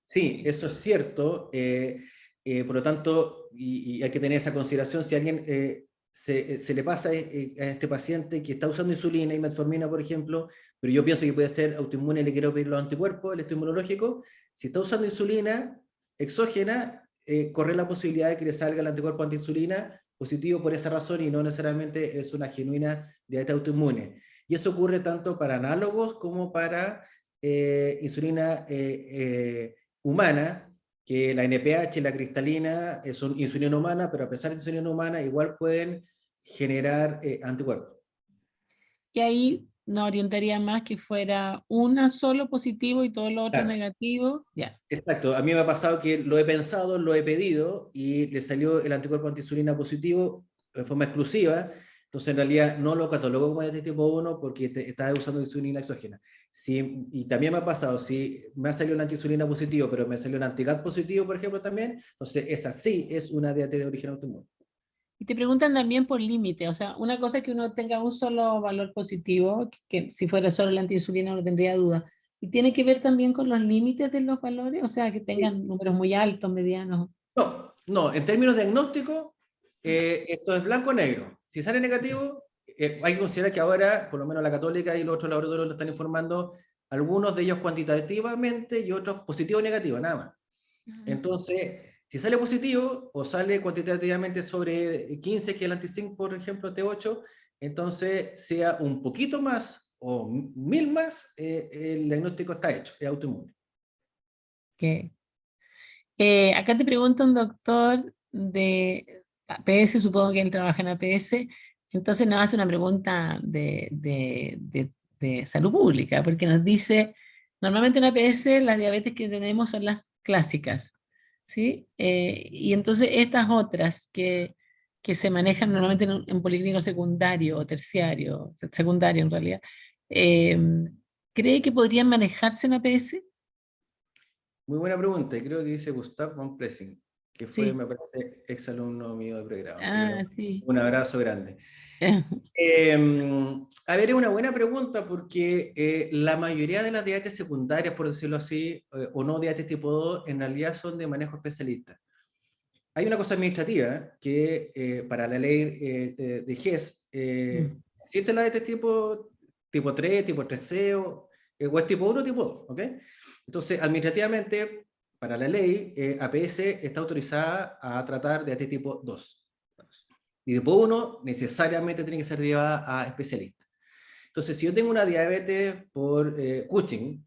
Sí, eso es cierto. Por lo tanto, y hay que tener esa consideración, si a alguien se le pasa a este paciente que está usando insulina y metformina, por ejemplo, pero yo pienso que puede ser autoinmune y le quiero pedir los anticuerpos, el estudio inmunológico, si está usando insulina exógena, corre la posibilidad de que le salga el anticuerpo antiinsulina positivo por esa razón y no necesariamente es una genuina diabetes autoinmune. Y eso ocurre tanto para análogos como para insulina humana, que la NPH y la cristalina son insulina humana, pero a pesar de insulina humana, igual pueden generar anticuerpos. Y ahí nos orientaría más que fuera una solo positivo y todo lo otro Claro. negativo. Ya. Exacto, a mí me ha pasado que lo he pensado, lo he pedido y le salió el anticuerpo antiinsulina positivo de forma exclusiva, entonces en realidad no lo catalogo como diabetes tipo 1 porque está usando insulina exógena. Sí, y también me ha pasado, si me ha salido un antiinsulina positivo, pero me salió un antigat positivo, por ejemplo, también, entonces esa sí es una diabetes de origen autoinmune. Y te preguntan también por límite, o sea, una cosa es que uno tenga un solo valor positivo, que si fuera solo la antiinsulina no tendría duda. Y tiene que ver también con los límites de los valores, o sea, que tengan números muy altos, medianos. No, en términos diagnósticos, esto es blanco-negro. Si sale negativo, hay que considerar que ahora, por lo menos la Católica y los otros laboratorios lo están informando, algunos de ellos cuantitativamente y otros positivo o negativo, nada más. Entonces, si sale positivo o sale cuantitativamente sobre 15, que es el anti-zinc, por ejemplo, T8, entonces sea un poquito más o 1000 más, el diagnóstico está hecho, es autoinmune. Que, acá te pregunta un doctor de APS, supongo que él trabaja en APS, entonces nos hace una pregunta de salud pública, porque nos dice, normalmente en APS las diabetes que tenemos son las clásicas, ¿sí? Y entonces estas otras que se manejan normalmente en policlínico secundario o terciario, secundario en realidad, eh, ¿cree que podrían manejarse en APS? Muy buena pregunta, y creo que dice Gustav von Plessing, que fue, Sí. me parece, ex alumno mío de pregrado. Así que Ah, sí. un abrazo grande. A ver, es una buena pregunta porque la mayoría de las diabetes secundarias, por decirlo así, o no diabetes tipo 2, en realidad son de manejo especialista. Hay una cosa administrativa que para la ley de GES, Mm, existe la diabetes tipo 3, tipo 3C o es tipo 1 o tipo 2, ¿ok? Entonces, administrativamente, para la ley, APS está autorizada a tratar diabetes tipo 2. Y tipo 1 necesariamente tiene que ser llevada a especialista. Entonces, si yo tengo una diabetes por Cushing,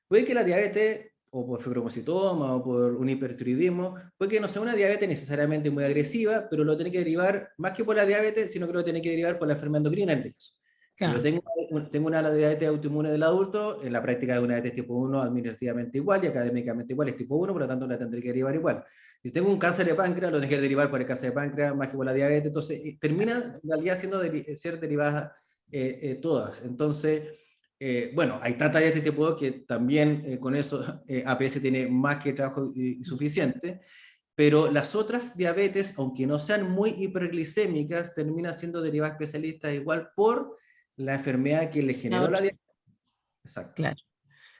puede que la diabetes, o por fibromocitoma, o por un hipertiroidismo, puede que no sea una diabetes necesariamente muy agresiva, pero lo tiene que derivar, más que por la diabetes, sino que lo tiene que derivar por la enfermedad endocrina en este caso. Si yo claro, tengo una diabetes autoinmune del adulto, en la práctica de una diabetes tipo 1 administrativamente igual y académicamente igual, es tipo 1, por lo tanto la tendré que derivar igual. Si tengo un cáncer de páncreas, lo tendré que derivar por el cáncer de páncreas más que por la diabetes, entonces termina en realidad siendo ser derivadas todas. Entonces, bueno, hay tanta de este tipo que también con eso APS tiene más que trabajo y suficiente, pero las otras diabetes, aunque no sean muy hiperglicémicas, terminan siendo derivadas especialistas igual por la enfermedad que le generó la ahora, diabetes. Exacto. claro.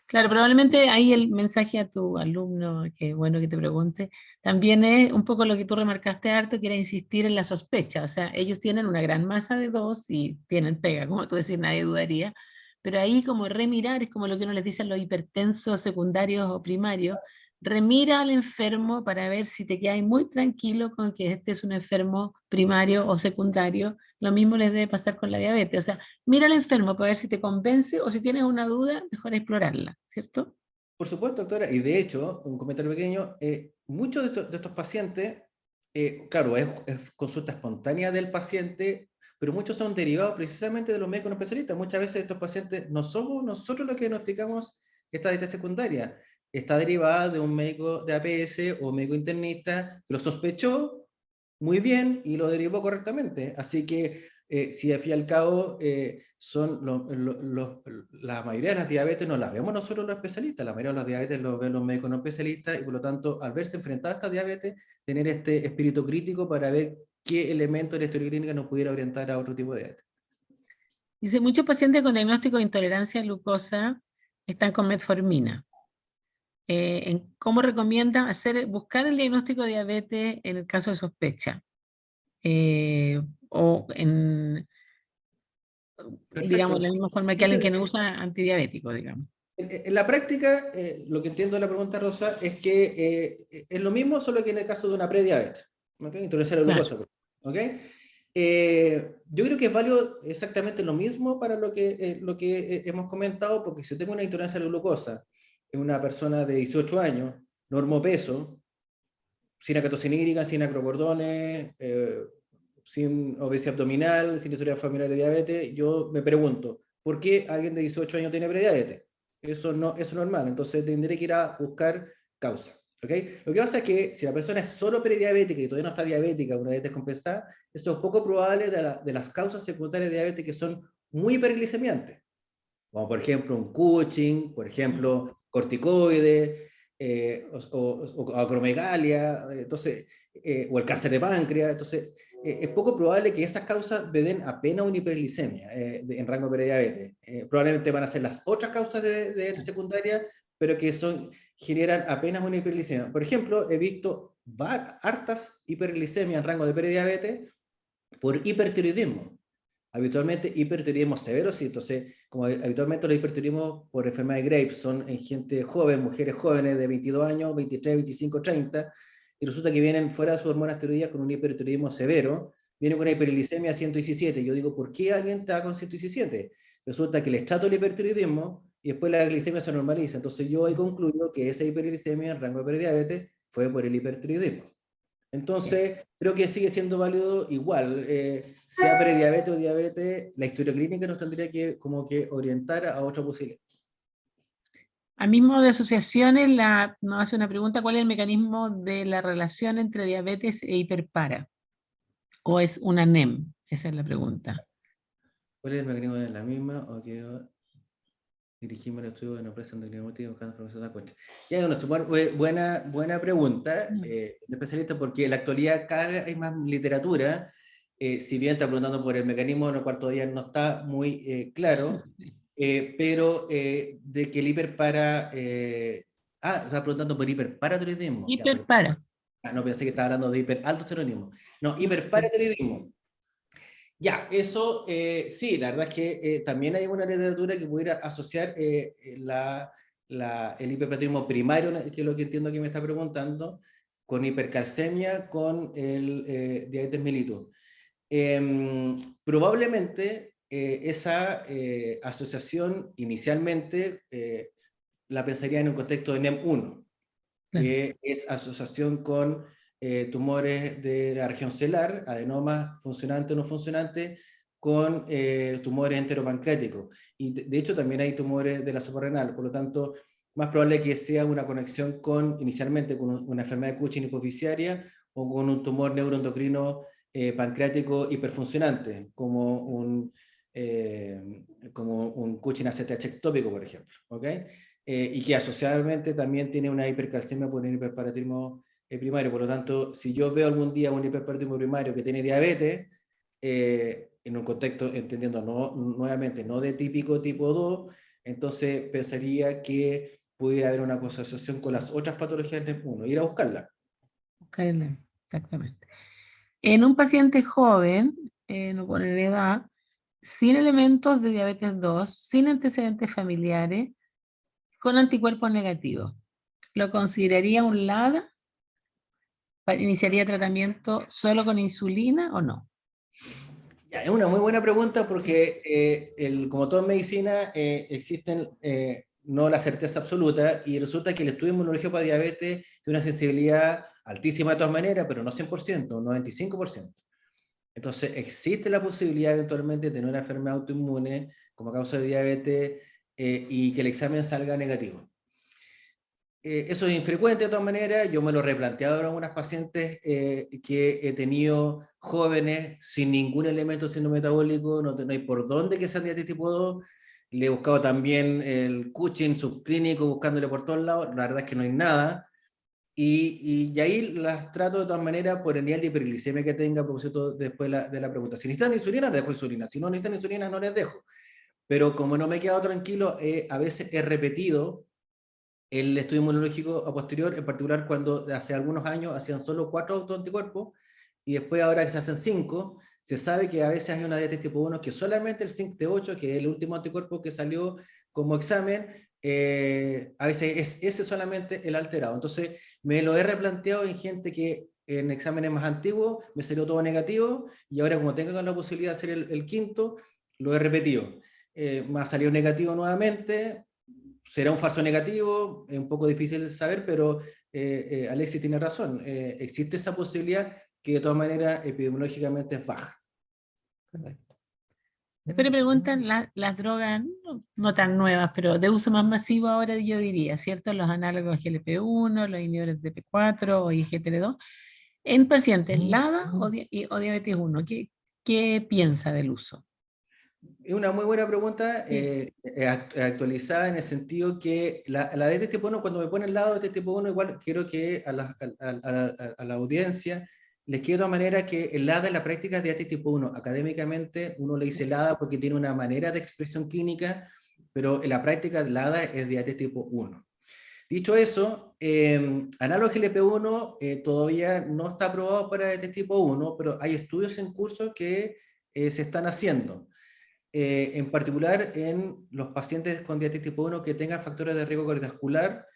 Claro, probablemente ahí el mensaje a tu alumno, que bueno que te pregunte, también es un poco lo que tú remarcaste harto, que era insistir en la sospecha. O sea, ellos tienen una gran masa de dos y tienen pega, como tú decís, nadie dudaría. Pero ahí como remirar, es como lo que uno les dice a los hipertensos secundarios o primarios, remira al enfermo para ver si te quedas muy tranquilo con que este es un enfermo primario o secundario. Lo mismo les debe pasar con la diabetes. O sea, mira al enfermo para ver si te convence o si tienes una duda, mejor explorarla, ¿cierto? Por supuesto, doctora, y de hecho, un comentario pequeño, muchos de estos pacientes, claro, es consulta espontánea del paciente, pero muchos son derivados precisamente de los médicos no especialistas. Muchas veces estos pacientes no somos nosotros los que diagnosticamos esta diabetes secundaria, está derivada de un médico de APS o médico internista que lo sospechó muy bien y lo derivó correctamente. Así que, si al fin y al cabo la mayoría de las diabetes no las vemos nosotros los especialistas, la mayoría de las diabetes los ven los médicos no especialistas y por lo tanto, al verse enfrentada a esta diabetes, tener este espíritu crítico para ver qué elemento de la historia clínica nos pudiera orientar a otro tipo de diabetes. Dice, muchos pacientes con diagnóstico de intolerancia a glucosa están con metformina. ¿Cómo recomienda buscar el diagnóstico de diabetes en el caso de sospecha? O en, digamos, Perfecto. de la misma forma que alguien que no usa antidiabético, digamos. En la práctica, lo que entiendo de la pregunta, Rosa, es que es lo mismo, solo que en el caso de una prediabetes, ¿ok? Intolerancia a la Claro, glucosa, ¿ok? Yo creo que es válido exactamente lo mismo para lo que hemos comentado, porque si yo tengo una intolerancia a la glucosa en una persona de 18 años, normopeso, sin acatocinírica, sin acrocordones, sin obesidad abdominal, sin historia familiar de diabetes, yo me pregunto, ¿por qué alguien de 18 años tiene prediabetes? Eso no es normal, entonces tendré que ir a buscar causa. ¿Okay? Lo que pasa es que si la persona es solo prediabética y todavía no está diabética, una diabetes compensada, eso es poco probable de las causas secundarias de diabetes que son muy hiperglicemiantes, como por ejemplo un Cushing, por ejemplo corticoides, o acromegalia, entonces, o el cáncer de páncreas. Entonces, es poco probable que esas causas me den apenas una hiperglicemia en rango de prediabetes. Probablemente van a ser las otras causas de diabetes secundaria, pero que generan apenas una hiperglicemia. Por ejemplo, he visto hartas hiperglicemias en rango de prediabetes por hipertiroidismo. Habitualmente hipertiroidismo severo, sí. Entonces, como habitualmente los hipertiroidismos por enfermedad de Graves son en gente joven, mujeres jóvenes de 22 años, 23, 25, 30, y resulta que vienen fuera de sus hormonas tiroideas con un hipertiroidismo severo, vienen con una hiperglicemia 117. Yo digo, ¿por qué alguien está con 117? Resulta que el estrato del hipertiroidismo y después la glicemia se normaliza. Entonces yo ahí concluyo que esa hiperglicemia en rango de prediabetes fue por el hipertiroidismo. Bien. Entonces, creo que sigue siendo válido igual, sea prediabetes o diabetes, la historia clínica nos tendría que como que orientar a otra posibilidad. Al mismo de asociaciones, nos hace una pregunta, ¿cuál es el mecanismo de la relación entre diabetes e hiperpara? ¿O es una NEM? Esa es la pregunta. ¿Cuál es el mecanismo de la misma? O que dirigimos el estudio de una empresa endocrinológica buscando información de la cuenta. Ya, buena pregunta, de especialista, porque en la actualidad cada vez hay más literatura, si bien está preguntando por el mecanismo, en el cual todavía no está muy claro, pero de que el hiperpara... está preguntando por hiperparatiroidismo. Ya, perdón. Hiperpara. No, pensé que estaba hablando de hiperaldosteronismo. No, No, hiper- hiperparatiroidismo. Ya, eso sí, la verdad es que también hay una literatura que pudiera asociar el hiperparatinoidismo primario, que es lo que entiendo que me está preguntando, con hipercalcemia, con el diabetes mellitus. Probablemente esa asociación inicialmente la pensaría en un contexto de NEM1, claro. que es asociación con tumores de la región celular, adenomas funcionantes o no funcionantes, con tumores enteropancreáticos. Y de hecho también hay tumores de la suprarrenal, por lo tanto, más probable que sea una conexión con, inicialmente, con una enfermedad de Cushing hipofisiaria o con un tumor neuroendocrino pancreático hiperfuncionante, como un Cushing ACTH ectópico, por ejemplo. ¿Ok? Y que asociadamente también tiene una hipercalcemia por un hiperparatrismo primario. Por lo tanto, si yo veo algún día un hiperparatrismo primario que tiene diabetes, en un contexto, entendiendo nuevamente, no de típico tipo 2, entonces pensaría que pudiera haber una asociación con las otras patologías de NEP1, ir a buscarla. Buscarle, exactamente. En un paciente joven, no ponen edad, sin elementos de diabetes 2, sin antecedentes familiares, con anticuerpos negativos, ¿lo consideraría un LADA? ¿Iniciaría tratamiento solo con insulina o no? Ya, es una muy buena pregunta porque, como todo en medicina, existen no la certeza absoluta y resulta que el estudio inmunológico para diabetes tiene una sensibilidad altísima de todas maneras, pero no 100%, un 95%. Entonces, existe la posibilidad eventualmente de tener una enfermedad autoinmune como causa de diabetes y que el examen salga negativo. Eso es infrecuente de todas maneras, yo me lo he replanteado en algunas pacientes que he tenido jóvenes sin ningún elemento de síndrome metabólico, no hay por dónde que sean diabetes tipo 2, le he buscado también el Cushing subclínico, buscándole por todos lados, la verdad es que no hay nada, y ahí las trato de todas maneras por el nivel de hiperglicemia que tenga, a propósito después de la pregunta. Si necesitan insulina, les dejo insulina, si no necesitan insulina, no les dejo. Pero como no me he quedado tranquilo, a veces he repetido el estudio inmunológico a posterior, en particular cuando hace algunos años hacían solo 4 autoanticuerpos y después ahora que se hacen 5, se sabe que a veces hay una diabetes tipo 1 que solamente el ZINC-T8, que es el último anticuerpo que salió como examen, a veces es ese solamente el alterado. Entonces me lo he replanteado en gente que en exámenes más antiguos me salió todo negativo y ahora como tengo la posibilidad de hacer el quinto, lo he repetido. Me ha salido negativo nuevamente, será un falso negativo, es un poco difícil de saber, pero Alexis tiene razón. Existe esa posibilidad que de todas maneras epidemiológicamente es baja. Correcto. Después le preguntan las drogas, no tan nuevas, pero de uso más masivo ahora yo diría, ¿cierto? Los análogos GLP-1, los inhibidores de P4 o IGTL2, en pacientes LADA o diabetes 1, ¿qué piensa del uso? Es una muy buena pregunta, Sí. actualizada en el sentido que la de este tipo 1, cuando me pone el lado de este tipo 1, igual quiero que a la audiencia les quiero de todas maneras que el LADA en la práctica es diabetes tipo 1. Académicamente uno le dice LADA porque tiene una manera de expresión clínica, pero en la práctica el LADA es diabetes tipo 1. Dicho eso, análogo GLP-1 todavía no está aprobado para diabetes tipo 1, pero hay estudios en curso que se están haciendo. En particular en los pacientes con diabetes tipo 1 que tengan factores de riesgo cardiovascular,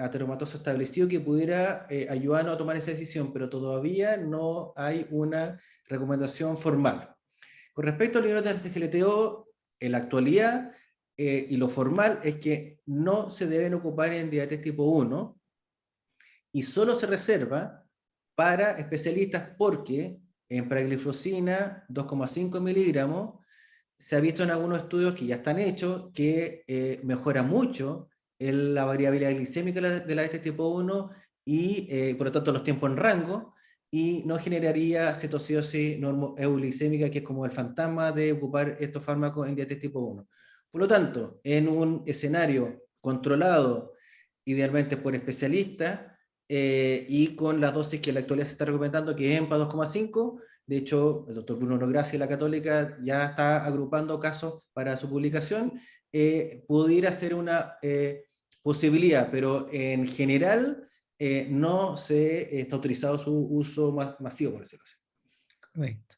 ateromatoso establecido, que pudiera ayudarnos a tomar esa decisión, pero todavía no hay una recomendación formal. Con respecto al inhibidor del SGLT2, en la actualidad y lo formal es que no se deben ocupar en diabetes tipo 1 y solo se reserva para especialistas porque en paragliflozina 2,5 miligramos se ha visto en algunos estudios que ya están hechos que mejora mucho la variabilidad glicémica de la diabetes tipo 1 y por lo tanto los tiempos en rango y no generaría cetoacidosis euglicémica, que es como el fantasma de ocupar estos fármacos en diabetes tipo 1. Por lo tanto, en un escenario controlado, idealmente por especialistas, y con las dosis que en la actualidad se está recomendando, que es EMPA 2,5, de hecho, el doctor Bruno Gracia de la Católica ya está agrupando casos para su publicación, pudiera ser una posibilidad, pero en general no se está autorizado su uso masivo, por decirlo así. Correcto.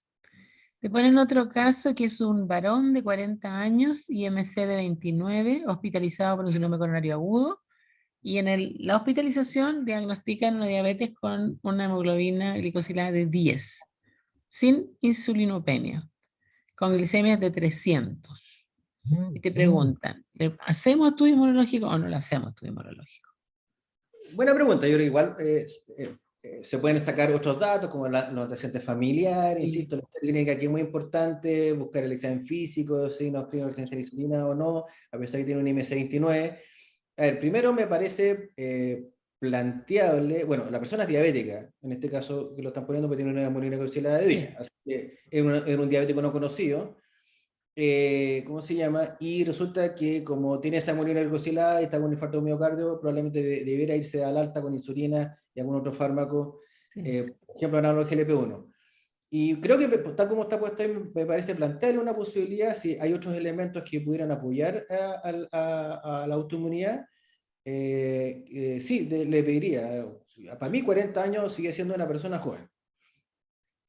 Te ponen otro caso que es un varón de 40 años, IMC de 29, hospitalizado por un síndrome coronario agudo, y en la hospitalización diagnostican una diabetes con una hemoglobina glicosilada de 10, sin insulinopenia, con glicemias de 300. Y te preguntan, ¿le hacemos estudio inmunológico o no le hacemos estudio inmunológico? Buena pregunta, yo creo que igual se pueden sacar otros datos como los antecedentes familiares, insisto, la clínica aquí es muy importante, buscar el examen físico, si no escriben resistencia a la insulina o no, a pesar que tiene un IMC 29. A ver, primero me parece planteable, bueno, la persona es diabética, en este caso que lo están poniendo porque tiene una hemoglobina glicosilada de 10, así que es un diabético no conocido. ¿Cómo se llama? Y resulta que como tiene esa hemoglobina glicosilada y está con un infarto de miocardio, probablemente debiera irse al alta con insulina y algún otro fármaco, por ejemplo, análogo GLP-1. Y creo que tal como está puesto ahí, me parece plantear una posibilidad, si hay otros elementos que pudieran apoyar a la autoinmunidad, sí, le pediría. Para mí 40 años sigue siendo una persona joven.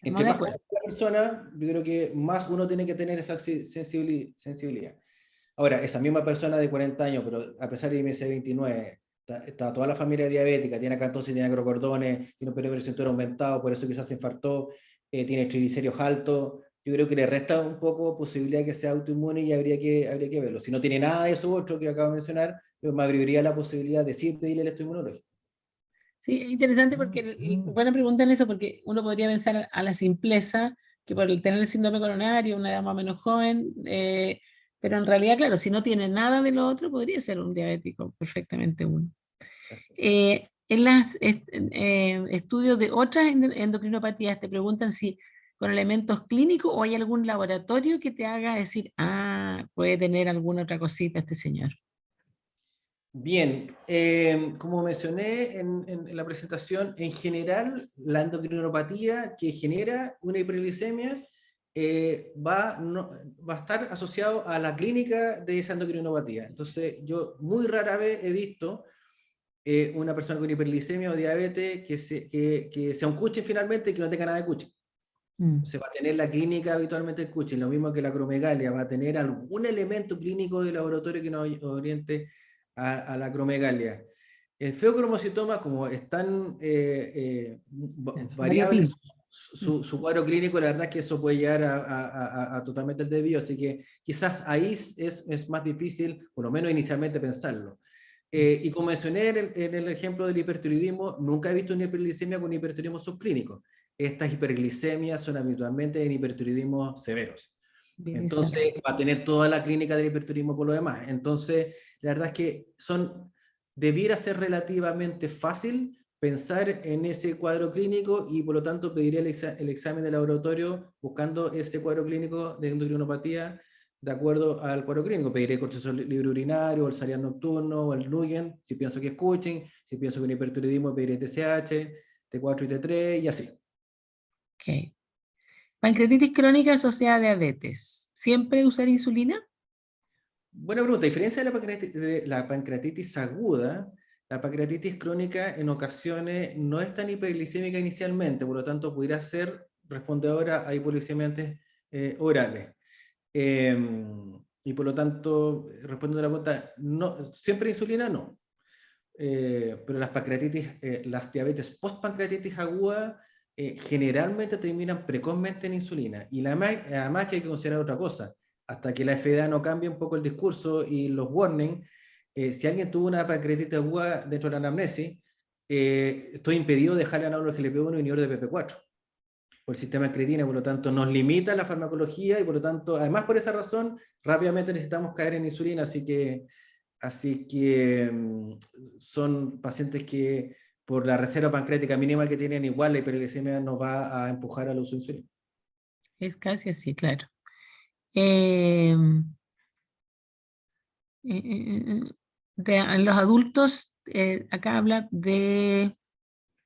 Entre más joven la persona, yo creo que más uno tiene que tener esa sensibilidad. Ahora, esa misma persona de 40 años, pero a pesar de IMC 29, está toda la familia diabética, tiene acantosis, tiene acrocordones, tiene un perímetro cinturón aumentado, por eso quizás se infartó, tiene triglicéridos altos, yo creo que le resta un poco posibilidad de que sea autoinmune y habría que verlo. Si no tiene nada de eso otro que acabo de mencionar, yo me abriría la posibilidad de sí pedirle el estudio inmunológico. Sí, es interesante porque, buena pregunta en eso, porque uno podría pensar a la simpleza que por el tener el síndrome coronario, una edad más o menos joven, pero en realidad, claro, si no tiene nada de lo otro, podría ser un diabético perfectamente uno. En los estudios de otras endocrinopatías te preguntan si con elementos clínicos o hay algún laboratorio que te haga decir, ah, puede tener alguna otra cosita este señor. Bien, como mencioné en la presentación, en general la endocrinopatía que genera una hiperglicemia va a estar asociado a la clínica de esa endocrinopatía. Entonces, yo muy rara vez he visto una persona con hiperglicemia o diabetes que sea un Cushing finalmente y que no tenga nada de Cushing. Se va a tener la clínica habitualmente el Cushing, lo mismo que la acromegalia, va a tener algún elemento clínico de laboratorio que nos oriente a la acromegalia. El feocromocitoma, como es tan variable su cuadro clínico, la verdad es que eso puede llegar a totalmente el desvío, así que quizás ahí es más difícil, por lo menos inicialmente, pensarlo. Y como mencioné en el ejemplo del hipertiroidismo, nunca he visto una hiperglicemia con hipertiroidismo subclínico. Estas hiperglicemias son habitualmente en hipertiroidismo severos. Entonces va a tener toda la clínica del hipertiroidismo por lo demás. Entonces, la verdad es que debiera ser relativamente fácil pensar en ese cuadro clínico y por lo tanto pediría el examen de laboratorio buscando ese cuadro clínico de endocrinopatía de acuerdo al cuadro clínico. Pediré cortisol libre urinario, o el Sarian nocturno, o el Nugen, si pienso que es Cushing, si pienso que es un hipertiroidismo pediré TSH, T4 y T3 y así. Ok. Pancreatitis crónica asociada a diabetes. ¿Siempre usar insulina? Buena pregunta. A diferencia de la pancreatitis aguda, la pancreatitis crónica en ocasiones no es tan hiperglicémica inicialmente, por lo tanto pudiera ser respondedora a hipoglicemiantes orales. Y por lo tanto, respondiendo a la pregunta, no, siempre insulina no. Pero las diabetes post-pancreatitis aguda generalmente terminan precozmente en insulina. Y además que hay que considerar otra cosa. hasta que la FDA no cambie un poco el discurso y los warnings, si alguien tuvo una pancreatitis aguda dentro de la anamnesis, estoy impedido de dejarle análogo de GLP-1 inhibidor de PP4 por el sistema de creatina, por lo tanto nos limita la farmacología y por lo tanto, además por esa razón, rápidamente necesitamos caer en insulina, así que son pacientes que por la reserva pancreática mínima que tienen, igual la hiperglicemia nos va a empujar al uso de insulina. Es casi así, claro. En los adultos, acá habla de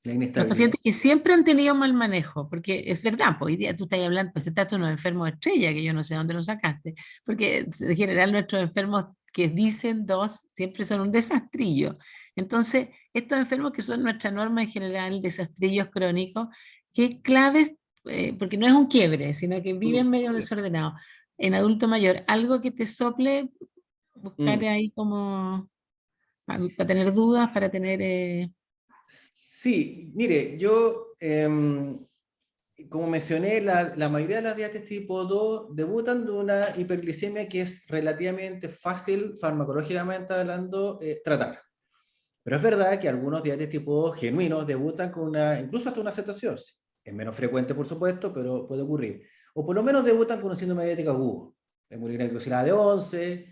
La los inestabilidad. pacientes que siempre han tenido mal manejo, porque es verdad, pues hoy día tú estás hablando, presentaste unos enfermos estrella, que yo no sé dónde los sacaste, porque en general nuestros enfermos que dicen dos siempre son un desastrillo. Entonces, estos enfermos que son nuestra norma en general, desastrillos crónicos, qué claves, porque no es un quiebre, sino que viven medio desordenados. En adulto mayor, algo que te sople, buscar ahí como, para tener dudas, para tener... Sí, mire, yo, como mencioné, la mayoría de las diabetes tipo 2 debutan de una hiperglicemia que es relativamente fácil, farmacológicamente hablando, tratar. Pero es verdad que algunos diabetes tipo 2 genuinos debutan con incluso hasta una cetoacidosis. Es menos frecuente, por supuesto, pero puede ocurrir. O por lo menos debutan con un síndrome diabético agudo, hemolina glicosilada de 11,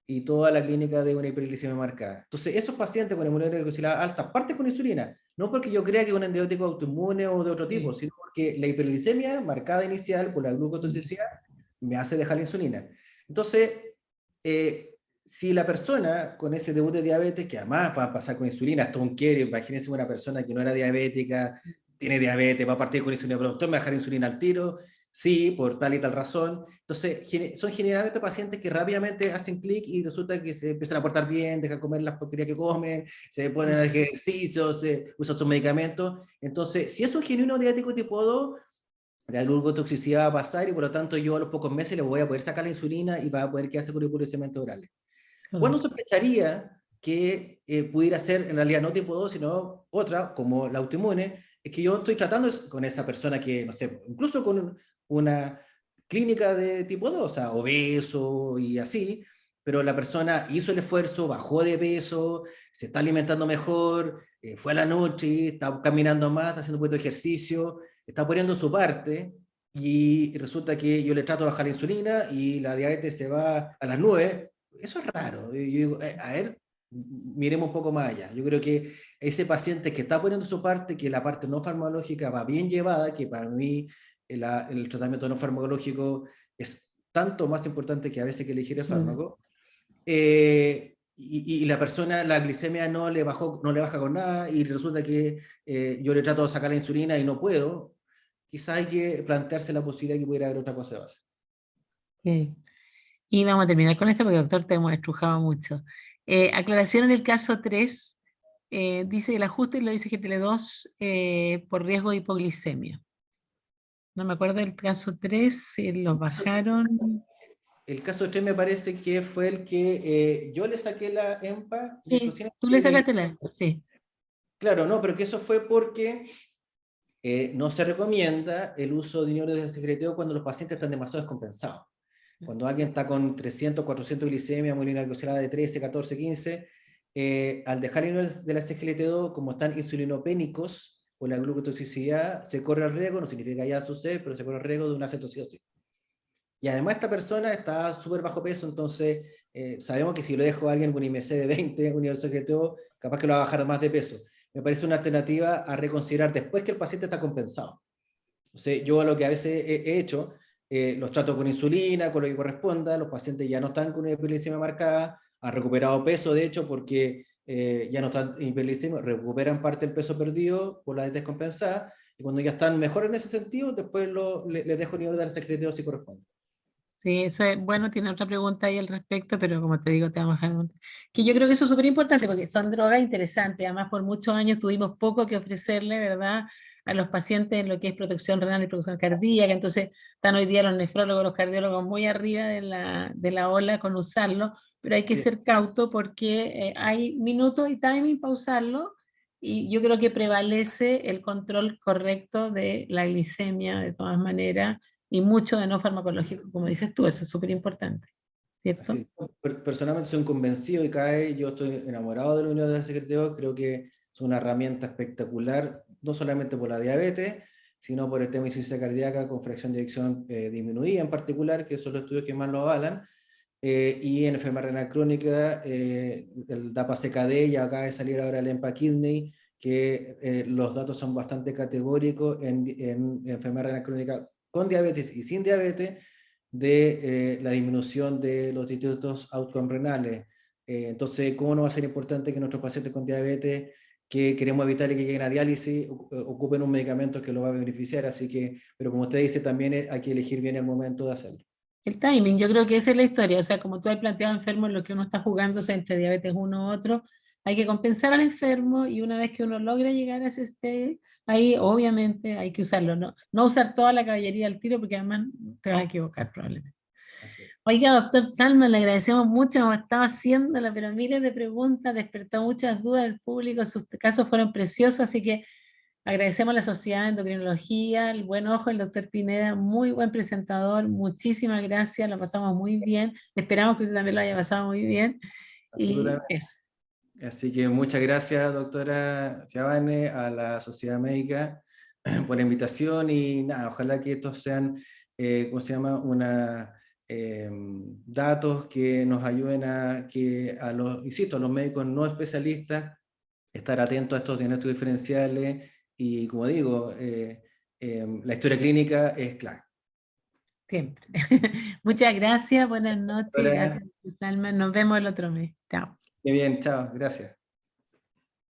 y toda la clínica de una hiperglicemia marcada. Entonces, esos pacientes con hemolina glicosilada alta parten con insulina, no porque yo crea que es un antibiótico autoinmune o de otro tipo, sino porque la hiperglicemia marcada inicial por la glucotoxicidad me hace dejar la insulina. Entonces, si la persona con ese debut de diabetes, que además va a pasar con insulina, hasta un quiere, imagínense una persona que no era diabética, tiene diabetes, va a partir con insulina, pero doctor, me va a dejar insulina al tiro, sí, por tal y tal razón. Entonces, son generalmente pacientes que rápidamente hacen clic y resulta que se empiezan a portar bien, dejan comer las porquerías que comen, se ponen a ejercicios, usan sus medicamentos. Entonces, si es un genuino diabético tipo 2, la glucotoxicidad va a pasar y por lo tanto yo a los pocos meses le voy a poder sacar la insulina y va a poder quedarse con hipoglucemiantos orales. ¿Cuándo sospecharía que pudiera ser en realidad no tipo 2, sino otra, como la autoinmune? Es que yo estoy tratando con esa persona que, no sé, incluso con una clínica de tipo 2, o sea, obeso y así, pero la persona hizo el esfuerzo, bajó de peso, se está alimentando mejor, fue a la noche, está caminando más, está haciendo un poquito de ejercicio, está poniendo su parte, y resulta que yo le trato de bajar la insulina y la diabetes se va a las nubes. Eso es raro. Yo digo, a ver, miremos un poco más allá. Yo creo que ese paciente que está poniendo su parte, que la parte no farmacológica va bien llevada, que para mí el tratamiento no farmacológico es tanto más importante que a veces que elegir el fármaco, y la persona, la glicemia no le baja con nada, y resulta que yo le trato de sacar la insulina y no puedo, quizás hay que plantearse la posibilidad de que pudiera haber otra cosa de base. Sí. Y vamos a terminar con esto porque, doctor, te hemos estrujado mucho. Aclaración en el caso 3, dice el ajuste lo dice GTL2 por riesgo de hipoglicemia. No me acuerdo del caso 3, si lo bajaron. El caso 3 me parece que fue el que yo le saqué la EMPA de Sí, toxina. tú le sacaste la... Sí. Claro, no, pero que eso fue porque no se recomienda el uso de inhibidores de secreteo cuando los pacientes están demasiado descompensados. Cuando alguien está con 300, 400 glicemia, hemolina glicosilada de 13, 14, 15, al dejar inhibidores de la SGLT2, como están insulinopénicos o la glucotoxicidad, se corre el riesgo, no significa ya sucede, pero se corre el riesgo de una cetoacidosis. Y además esta persona está súper bajo peso, entonces sabemos que si lo dejo a alguien con IMC de 20, un nivel secreto, capaz que lo va a bajar más de peso. Me parece una alternativa a reconsiderar después que el paciente está compensado. Entonces, yo lo que a veces he hecho, los trato con insulina, con lo que corresponda, los pacientes ya no están con una hiperglicemia marcada, han recuperado peso, de hecho, porque ya no están hiperglicemia, recuperan parte del peso perdido por la descompensada, y cuando ya están mejor en ese sentido, después les dejo nivel de secreteo si corresponde. Sí, eso es, bueno, tiene otra pregunta ahí al respecto, pero como te digo, te vamos a dejar que yo creo que eso es súper importante porque son drogas interesantes, además por muchos años tuvimos poco que ofrecerle, ¿verdad?, a los pacientes en lo que es protección renal y protección cardíaca, entonces están hoy día los nefrólogos, los cardiólogos muy arriba de la ola con usarlo, pero hay que Sí. ser cauto porque hay minutos y timing para usarlo, y yo creo que prevalece el control correcto de la glicemia de todas maneras, y mucho de no farmacológico, como dices tú, eso es súper importante, ¿cierto? Así, personalmente soy un convencido y cada vez yo estoy enamorado de la unidad de secretariado, creo que es una herramienta espectacular, no solamente por la diabetes, sino por el tema de insuficiencia cardíaca con fracción de eyección disminuida en particular, que son los estudios que más lo avalan, y en enfermedad renal crónica, el DAPA-CKD, y acaba de salir ahora el EMPA-Kidney, que los datos son bastante categóricos en enfermedad renal crónica con diabetes y sin diabetes, de la disminución de los distintos outcomes renales. Entonces, ¿cómo no va a ser importante que nuestros pacientes con diabetes que queremos evitar que lleguen a diálisis ocupen un medicamento que lo va a beneficiar? Así que, pero como usted dice, también hay que elegir bien el momento de hacerlo. El timing, yo creo que esa es la historia, o sea, como tú has planteado enfermo en lo que uno está jugándose entre diabetes uno u otro, hay que compensar al enfermo y una vez que uno logra llegar a ese stage, ahí obviamente hay que usarlo, no usar toda la caballería al tiro porque además te vas a equivocar probablemente. Así es. Oiga, doctor Salman, le agradecemos mucho, hemos estado haciéndola, pero miles de preguntas, despertó muchas dudas del público, sus casos fueron preciosos, así que agradecemos a la Sociedad de Endocrinología, el buen ojo del doctor Pineda, muy buen presentador, muchísimas gracias, lo pasamos muy bien, esperamos que usted también lo haya pasado muy bien, y Absolutamente. eso. Así que muchas gracias, doctora Fiavane, a la Sociedad Médica por la invitación y nada, ojalá que estos sean, ¿cómo se llama? Datos que nos ayuden a que a los, insisto, a los médicos no especialistas estar atentos a estos diagnósticos diferenciales y como digo, la historia clínica es clave. Siempre. Muchas gracias, buenas noches, Doctora, gracias, doctor Salman, nos vemos el otro mes. Chao. qué bien, chao, gracias.